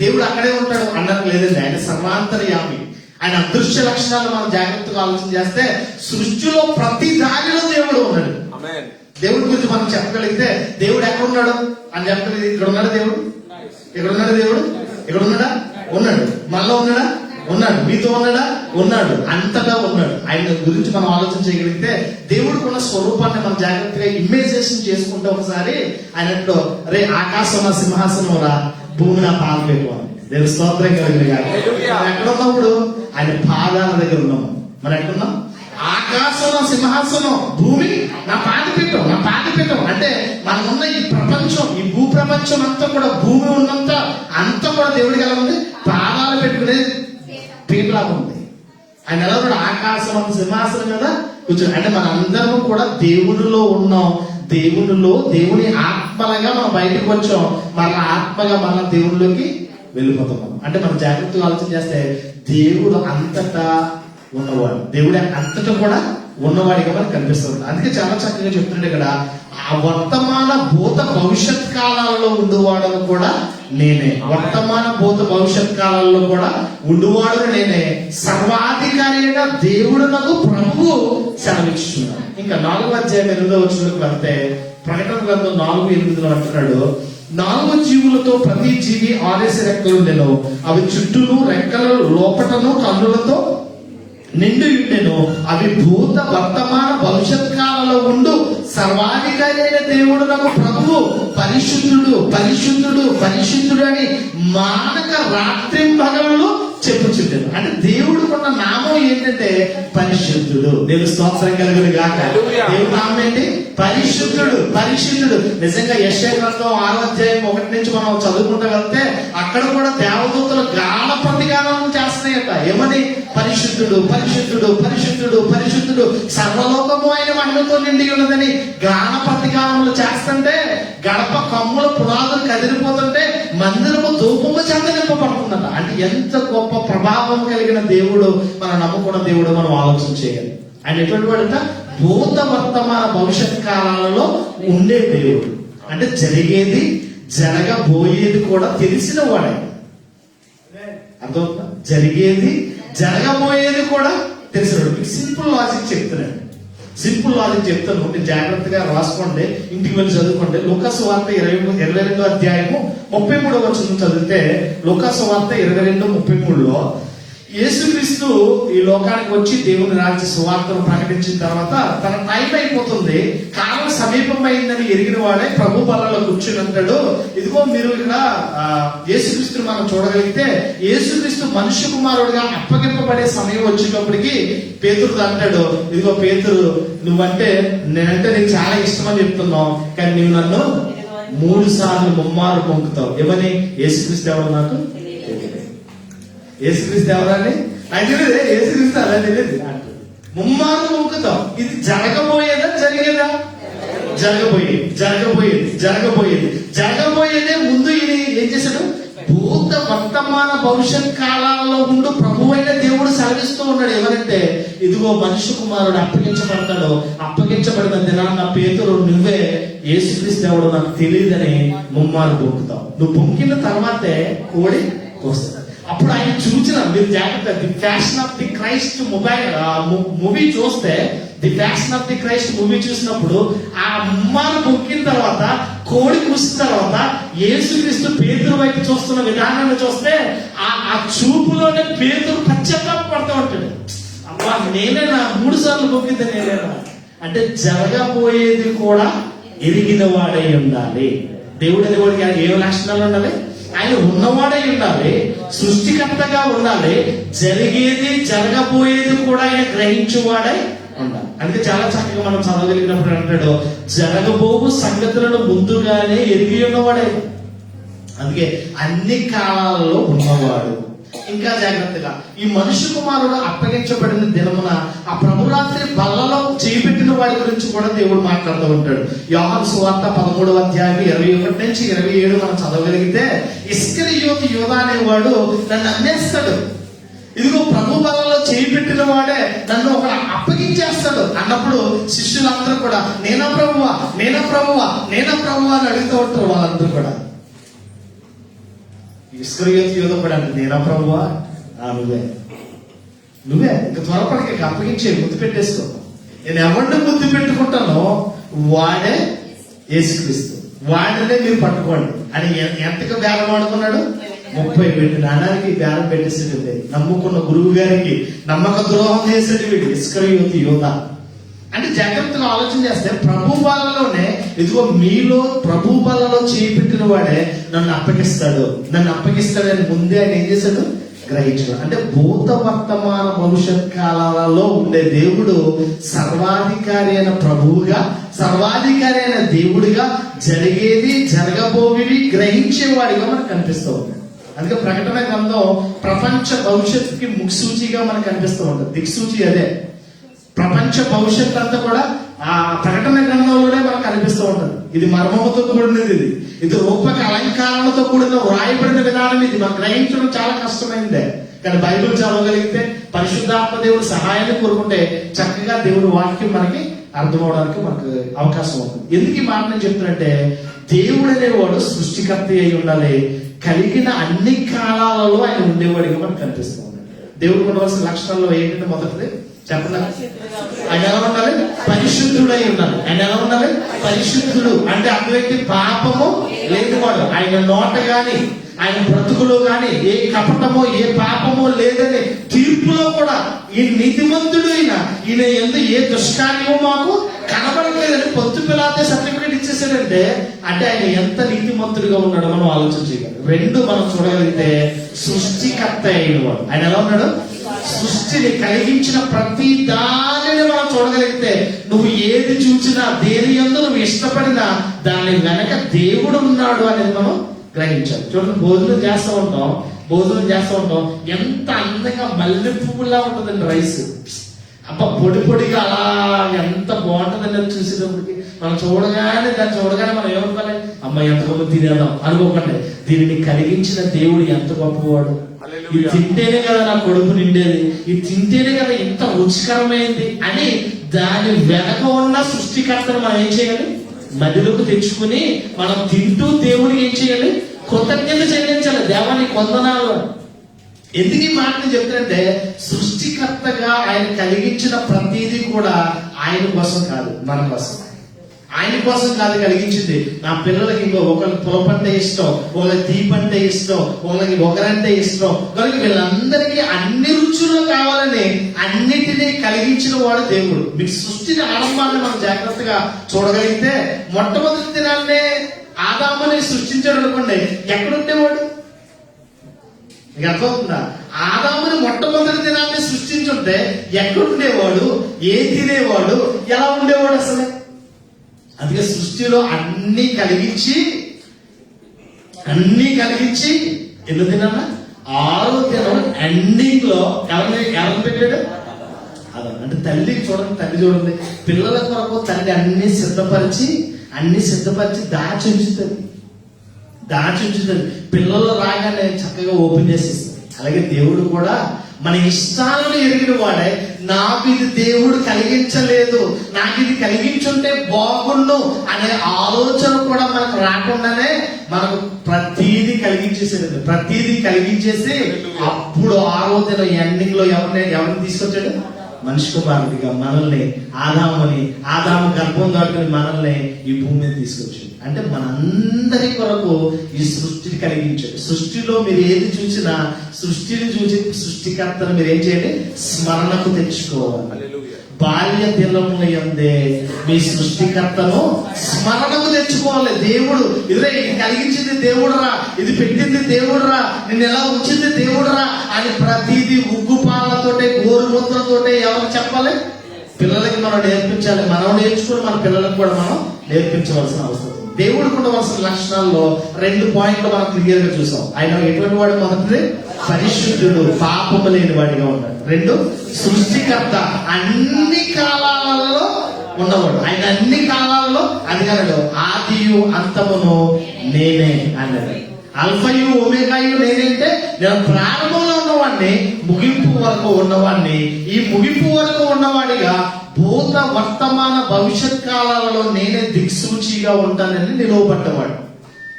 దేవుడు అక్కడే ఉంటాడు అన్నది లేదండి. ఆయన సర్వాంతర్యామి. ఆయన అదృశ్య లక్షణాలు మనం జాగ్రత్తగా ఆలోచన చేస్తే సృష్టిలో ప్రతి దానిలో దేవుడు ఉన్నాడు. దేవుడి గురించి మనం చెప్పగలిగితే దేవుడు ఎక్కడ ఉన్నాడు అని చెప్పగలిగితే, ఇక్కడ ఉన్నాడు దేవుడు, ఇక్కడ ఉన్నాడు దేవుడు, ఇక్కడ ఉన్నాడా? ఉన్నాడు. మనలో ఉన్నాడా? ఉన్నాడు. మీతో ఉన్నాడా? ఉన్నాడు. అంతటా ఉన్నాడు. ఆయన గురించి మనం ఆలోచన చేయగలిగితే దేవుడికి ఉన్న స్వరూపాన్ని మనం జాగ్రత్తగా ఇమేజినేషన్ చేసుకుంటే ఒకసారి ఆయన రే ఆకాశం నా సింహాసనం రా, భూమి నా పాదం పెట్టు. దేవుడు స్తోత్రం కలిగింది కాదు. మనం ఎక్కడ ఉన్నప్పుడు ఆయన పాదాల దగ్గర ఉన్నాము. మనం ఎక్కడున్నాం? ఆకాశం నా సింహాసనం, భూమి నా పాదపీఠం, నా పాదపీఠం. అంటే మనం ఉన్న ఈ ప్రపంచం, ఈ భూ ప్రపంచం అంతా కూడా, భూమి ఉన్నంత అంతా కూడా దేవుడికి ఎలా ఉంది? పాదాలు పెట్టుకునే పీఠలాగా ఉంది. ఆయన ఎలా ఉన్నాడు? ఆకాశం అంత సింహాసనం కదా కూర్చొని. అంటే మన అందరం కూడా దేవునిలో ఉన్నాం. దేవునిలో దేవుని ఆత్మలుగా మనం బయటకు వచ్చాం. మన ఆత్మగా మన దేవునిలోకి వెళ్ళిపోతాం. అంటే మనం జాగ్రత్తగా ఆలోచన చేస్తే దేవుడు అంతటా ఉన్నవాడు, దేవుడు అంతటా కూడా ఉన్నవాడిగా మనకు కనిపిస్తుంది. అందుకే చాలా చక్కగా చెప్తున్నాడు ఇక్కడ, ఆ వర్తమాన భూత భవిష్యత్ కాలాలలో ఉండువాడను కూడా నేనే. వర్తమాన భూత భవిష్యత్ కాలాల్లో కూడా ఉండువాడు నేనే. సర్వాధికారి అయిన దేవుడు నాకు ప్రభువు సెలవిచ్చుచున్నాడు. ఇంకా 4వ అధ్యాయం 8వ వచనంలోకి వెళ్తే ప్రకటన గ్రంథం 4:8 అంటున్నాడు, 4 జీవులతో ప్రతి జీవి 6 రెక్కలు ఉండెను. అవి చుట్టూను రెక్కల లోపటను కన్నులతో నిండి ఉండెను. అవి భూత వర్తమాన భవిష్యత్ కాలంలో ఉండు సర్వాధికారి అయిన దేవుడు నాకు ప్రభువు పరిశుద్ధుడు పరిశుద్ధుడు పరిశుద్ధుడు అని మానక రాత్రి పగలు చెప్పుచుంటాను. అంటే దేవుడుకున్న నామం ఏంటంటే పరిశుద్ధుడు. దేవుడు స్తోత్రం కలుగును గాక. దేవుడు నామం ఏంటి? పరిశుద్ధుడు పరిశుద్ధుడు. నిజంగా యెషయా గ్రంథం 6వ అధ్యాయం 1 నుంచి మనం చదువుకుంటూ వెళ్తే అక్కడ కూడా దేవదూతలు గాన ప్రతిగానం చేస్తున్నాయట. ఏమని? పరిశుద్ధుడు పరిశుద్ధుడు పరిశుద్ధుడు పరిశుద్ధుడు సర్వలోకము ఆయన మహిమతో నిండి ఉన్నదని గాన ప్రతిగానములు చేస్తుంటే గడప కమ్ముల పునాదులు కదిలిపోతుంటే మందిరము ధూపము చెంద నింపబడుతుందట. అంటే ఎంత గొప్ప ప్రభావం కలిగిన దేవుడు మనం నమ్ముకున్న దేవుడు మనం ఆలోచన చేయాలి. ఆయన ఎటువంటి వాడంట? భూత వర్తమాన భవిష్యత్ కాలాలలో ఉండే దేవుడు. అంటే జరిగేది జరగబోయేది కూడా తెలిసిన వాడే. అర్థమవుతుందా? జరిగేది జరగబోయేది కూడా తెలిసినాడు. మీకు సింపుల్ లాజిక్ చెప్తున్నాడు. సింపుల్ లాజిక్ చెప్తాను, మీరు జాగ్రత్తగా రాసుకోండి, ఇంటికి వెళ్ళి చదువుకోండి. లూకాసు వార్త 22వ అధ్యాయము 33వ వచనం చదివితే, లూకాసు వార్త 22:33లో యేసుక్రీస్తు ఈ లోకానికి వచ్చి దేవుని రాజ్య సువార్తను ప్రకటించిన తర్వాత తన టైం అయిపోతుంది, కాలం సమీపమైందని ఎరిగిన వాడే ప్రభు బల్లలో కూర్చుని అంటాడు, ఇదిగో మీరు ఇక్కడ యేసుక్రీస్తుని మనం చూడగలిగితే యేసుక్రీస్తు మనుష్య కుమారుడిగా అప్పగింపబడే సమయం వచ్చేటప్పటికి పేతురు అంటాడు, ఇదిగో పేతురు నువ్వంటే నేనంటే నీకు చాలా ఇష్టం అని చెప్తున్నావు, కానీ నువ్వు నన్ను 3 సార్లు ముమ్మారు పొంకుతావు. ఏమని? యేసుక్రీస్తు ఎవరు నాకు యేసుక్రీస్తు ఎవరని నాకు తెలియదు, యేసుక్రీస్తు అలా తెలియదు. ముమ్మారు మొక్కుతాం. ఇది జరగబోయేదా జరిగేదా? జరగబోయేది జరగబోయేది జరగబోయేది జరగబోయేదే. ముందు ఇది ఏం చేశాడు? భూత వర్తమాన భవిష్యత్ కాలాల్లో ఉండు ప్రభువైన దేవుడు సెలవిస్తూ ఉన్నాడు. ఏమనంటే, ఇదిగో మనుష్య కుమారుడు అప్పగించబడతాడు, అప్పగించబడిన దినాన్న పేతురు నువ్వే యేసుక్రీస్తు ఎవడో నాకు తెలియదని ముమ్మారు పొంకుతావు. నువ్వు పొంకిన తర్వాతే కోడి వస్తుంది. అప్పుడు ఆయన చూసిన, మీరు జాగ్రత్త, the passion of the Christ movie చూస్తే, the passion of the Christ movie చూసినప్పుడు ఆ ముమ్మారు పొక్కిన తర్వాత కోడి కూసిన తర్వాత యేసుక్రీస్తు పేతురు వైపు చూస్తున్న విధానాన్ని చూస్తే ఆ చూపులోనే పేతురు పశ్చాత్తాపడుతూ ఉంటాడు. అబ్బా నేనే నా 3 సార్లు పొక్కింది నేనేనా అంటే జరగబోయేది కూడా ఎరిగిన వాడై ఉండాలి. దేవుడు అనేవాడికి ఏ లక్షణాలు ఉండాలి? ఆయన ఉన్నవాడై ఉండాలి, సృష్టికర్తగా ఉండాలి, జరిగేది జరగబోయేది కూడా ఆయన గ్రహించేవాడై ఉండాలి. అందుకే చాలా చక్కగా మనం చదవగలిగినప్పుడు అంటాడు, జరగబోవు సంగతులను ముందుగానే ఎరిగి ఉన్నవాడే. అందుకే అన్ని కాలాలలో ఉన్నవాడు. ఇంకా జాగ్రత్తగా, ఈ మనుష్య కుమారుడు అప్పగించబడిన దినమున ఆ ప్రభురాత్రి బల్లలో చేపెట్టిన వాడి గురించి కూడా దేవుడు మాట్లాడుతూ ఉంటాడు. యోహాను సువార్త 13వ అధ్యాయం 21 నుంచి 27 మనం చదవగలిగితే, ఇస్కరియోతు యూదా అనేవాడు నన్ను అమ్మేస్తాడు, ఇదిగో ప్రభు బల్లలో చేపెట్టిన వాడే నన్ను ఒక అప్పగించేస్తాడు అన్నప్పుడు శిష్యులందరూ కూడా నేనా ప్రభువా నేనా ప్రభువా నేనా ప్రభువా అని అడుగుతూ ఉంటారు. వాళ్ళందరూ కూడా ఇస్కరియోతు యూదా కూడా అంటే నేనా ప్రభువా? నువ్వే ఇంకా త్వరపడికి అప్పగించే, ముద్దు పెట్టేసుకో. నేను ఎవరిని ముద్దు పెట్టుకుంటానో వాడే యేసుక్రీస్తు, వాడినే మీరు పట్టుకోండి అని ఎంతగా బేరం ఆడుకున్నాడు? 30 పెట్టి నాణానికి బేరం పెట్టేసేటండి. నమ్ముకున్న గురువు గారికి నమ్మక ద్రోహం చేసేది వీడు ఇస్కరియోతు యూదా. అంటే జాగ్రత్తగా ఆలోచన చేస్తే ప్రభు బలలోనే, ఇదిగో మీలో ప్రభు బలలో చేపెట్టిన వాడే నన్ను అప్పగిస్తాడని ముందే ఆయన ఏం చేశాడు? గ్రహించాడు. అంటే భూత వర్తమాన భవిష్యత్ కాలాలలో ఉండే దేవుడు సర్వాధికారి అయిన ప్రభువుగా, సర్వాధికారి అయిన దేవుడిగా, జరిగేది జరగబోవి గ్రహించేవాడిగా మనకు కనిపిస్తూ ఉంది. అందుకే ప్రకటన గ్రంథం ప్రపంచ భవిష్యత్తుకి ముఖ్సూచిగా మనకు కనిపిస్తూ ఉంటుంది. దిక్సూచి అదే. ప్రపంచ భవిష్యత్తు అంతా కూడా ఆ ప్రకటన గ్రంథంలోనే మనకు కనిపిస్తూ ఉంటుంది. ఇది మర్మముతో కూడినది, ఇది రూపక అలంకారాలతో కూడిన వ్రాయబడిన విధానం. ఇది మనం గ్రహించడం చాలా కష్టమైందే, కానీ బైబిల్ చదవగలిగితే, పరిశుద్ధాత్మ దేవుడు సహాయాన్ని కోరుకుంటే చక్కగా దేవుడి వాక్యం మనకి అర్థమవడానికి మనకు అవకాశం ఉంటుంది. ఎందుకు ఈ మాట నేను చెప్తున్నంటే, దేవుడు అనేవాడు సృష్టికర్త అయి ఉండాలి, కలిగిన అన్ని కాలాలలో ఆయన ఉండేవాడిగా మనకు కనిపిస్తూ ఉంది. దేవుడికి ఉండవలసిన లక్షణాల్లో ఏంటంటే, మొదటిది చెప్పండి, ఆయన ఎలా ఉండాలి? పరిశుద్ధుడై ఉండాలి. ఆయన ఎలా ఉండాలి? పరిశుద్ధుడు. అంటే అటువంటి పాపము లేనివాడు. ఆయన నోట గాని ఆయన బ్రతుకులో కానీ ఏ కపటమో ఏ పాపమో లేదని తీర్పులో కూడా ఈ నీతిమంతుడు ఈయన ఎందు ఏ దుష్కార్యమో మాకు కనబడలేదని పొత్తు పిలాతే సర్టిఫికేట్ ఇచ్చేసాడంటే అంటే ఆయన ఎంత నీతిమంతుడిగా ఉన్నాడో మనం ఆలోచన చేయగలం. రెండు మనం చూడగలిగితే సృష్టికర్త అయిన వాడు ఆయన ఎలా ఉన్నాడు, సృష్టిని కలిగించిన ప్రతి దానిని మనం చూడగలిగితే నువ్వు ఏది చూసినా దేని యందు నువ్వు ఇష్టపడినా దాని వెనక దేవుడు ఉన్నాడు అనేది మనం గ్రహించాలి. చూడండి, భోజనం చేస్తూ ఉంటాం ఎంత అందంగా మల్లె పువ్వులా ఉంటుందండి రైస్. అబ్బా పొడి పొడిగా అలా ఎంత బాగుంటుందని అది చూసేటప్పటికి మనం దాన్ని చూడగానే మనం ఏమనుకోవాలి, అమ్మాయి ఎంత గొప్ప తినేద్దాం అనుకోకండి. దీనిని కలిగించిన దేవుడు ఎంత గొప్పవాడు. ఇది తింటేనే కదా నా కొడుకు నిండేది, ఇది తింటేనే కదా ఇంత రుచికరమైంది అని దాని వెనక ఉన్న సృష్టికర్తను మనం ఏం చేయాలి, మదిలోకి తెచ్చుకుని మనం తింటూ దేవుడికి ఏం చేయాలి, కృతజ్ఞత చెల్లించాలి. దేవానికి వందనాలు. ఎందుకు ఈ మాటలు చెప్తారంటే సృష్టికర్తగా ఆయన కలిగించిన ప్రతిదీ కూడా ఆయన కోసం కాదు, మన కోసం. ఆయన కోసం కాదు కలిగించింది. నా పిల్లలకి ఒకరికి పులపంటే ఇష్టం, ఒకరికి తీపంటే ఇష్టం, ఒకరికి ఒకరంటే ఇష్టం, కనుక వీళ్ళందరికీ అన్ని రుచులు కావాలని అన్నిటినీ కలిగించిన వాడు దేవుడు. మీకు సృష్టిని ఆరంభాన్ని మనం జాగ్రత్తగా చూడగలిగితే మొట్టమొదటి దినాన్నే ఆదాముని సృష్టించాడు అనుకోండి, ఎక్కడుండేవాడు? మీకు అర్థమవుతుందా? ఆదాముని మొట్టమొదటి దినాన్ని సృష్టించుంటే ఎక్కడుండేవాడు, ఏ తినేవాడు, ఎలా ఉండేవాడు అసలు? అందుకే సృష్టిలో అన్ని కలిగించి ఎన్ని దినానా 6వ దినం ఎండింగ్ లో ఎవరిని పెట్టాడు? అదే అంటే తల్లి చూడండి పిల్లల కొరకు తల్లి అన్ని సిద్ధపరిచి దాచి ఉంచుతుంది. పిల్లలు రాగానే చక్కగా ఓపెన్ చేసేస్తుంది. అలాగే దేవుడు కూడా మన ఇష్టాలను ఎరిగిన వాడే. నాకు ఇది దేవుడు కలిగించలేదు, నాకు ఇది కలిగించుంటే బాగుండు అనే ఆలోచన కూడా మనకు రాకుండానే మనకు ప్రతీది కలిగించేసి అప్పుడు 6వ దినం ఎండింగ్ లో ఎవరిని తీసుకొచ్చాడు? మనిషి కుమారుడిగా మనల్ని, ఆదాము గర్భం దాటుకుని మనల్ని ఈ భూమి మీద తీసుకొచ్చింది. అంటే మనందరి కొరకు ఈ సృష్టిని కలిగించాడు. సృష్టిలో మీరు ఏది చూసినా సృష్టిని చూసి సృష్టికర్తను మీరు ఏం చేయండి, స్మరణకు తెచ్చుకోవాలి. బాల్య దినముల యందే మీ సృష్టికర్తను స్మరణకు తెచ్చుకోవాలి. దేవుడు ఇది కలిగించింది దేవుడురా, ఇది పెట్టింది దేవుడురా, నిన్ను ఎలా ఉంచింది దేవుడురా అని ప్రతిదీ ఉగ్గుపాలతోటే గోరుముద్దలతోటే ఎవరు చెప్పాలి? పిల్లలకి మనం నేర్పించాలి. మనం నేర్చుకుని మన పిల్లలకు కూడా మనం నేర్పించవలసిన అవసరం. దేవుడికి ఉండవలసిన లక్షణాల్లో 2 పాయింట్లు మనం క్లియర్ గా చూసాం. ఆయన ఎటువంటి వాడు? మొదటిది పరిశుద్ధుడు, పాపము లేని వాడిగా ఉన్నాడు. 2 సృష్టికర్త, అన్ని కాలాలలో ఉన్నవాడు. ఆయన అన్ని కాలాలలో అదిగలడు. ఆదియు అంతమును నేనే అన్నాడు. అల్ఫయు ఒమేగాయు నేనంటే నేను ప్రారంభంలో ఉన్నవాడిని, ముగింపు వరకు ఉన్నవాడిని. ఈ ముగింపు వరకు ఉన్నవాడిగా భూత వర్తమాన భవిష్యత్ కాలాలలో నేనే దిక్సూచిగా ఉంటానని నిలువబడ్డవాడు.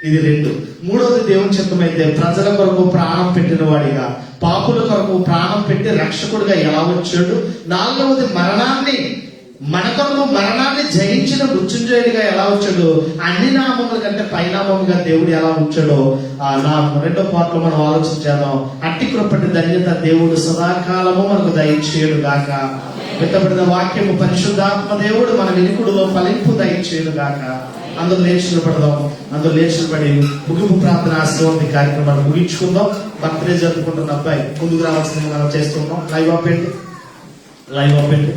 ఇది 2. 3వది దేవుని చిత్తమైతే ప్రజల కొరకు ప్రాణం పెట్టిన వాడిగా, పాపుల కొరకు ప్రాణం పెట్టి రక్షకుడిగా ఎలా వచ్చాడు. 4వది మన కొరకు మరణాన్ని జయించిన మృత్యుంజయుడిగా ఎలా వచ్చాడు. అన్ని నామముల కంటే పైనామముగా దేవుడు ఎలా వచ్చాడో 2వ పాటలో మనం ఆలోచించాము. అట్టి కృపటి ధన్యత దేవుడు సదాకాలము మనకు దయచేయుడు గాక. విత్తబడిన వాక్యము పరిశుద్ధాత్మ దేవుడు మన వినికుడులో ఫలింపు దయచేయుడు గాక. అందరూ లేచిపడి ముగింపు ప్రార్థన ఆశీర్వాద కార్యక్రమాన్ని ముగించుకుందాం. బర్త్డే జరుపుకుంటున్న అబ్బాయి ముందుకు రావాల్సింది మనం చేస్తున్నాం. లైవ్ ఆపండి.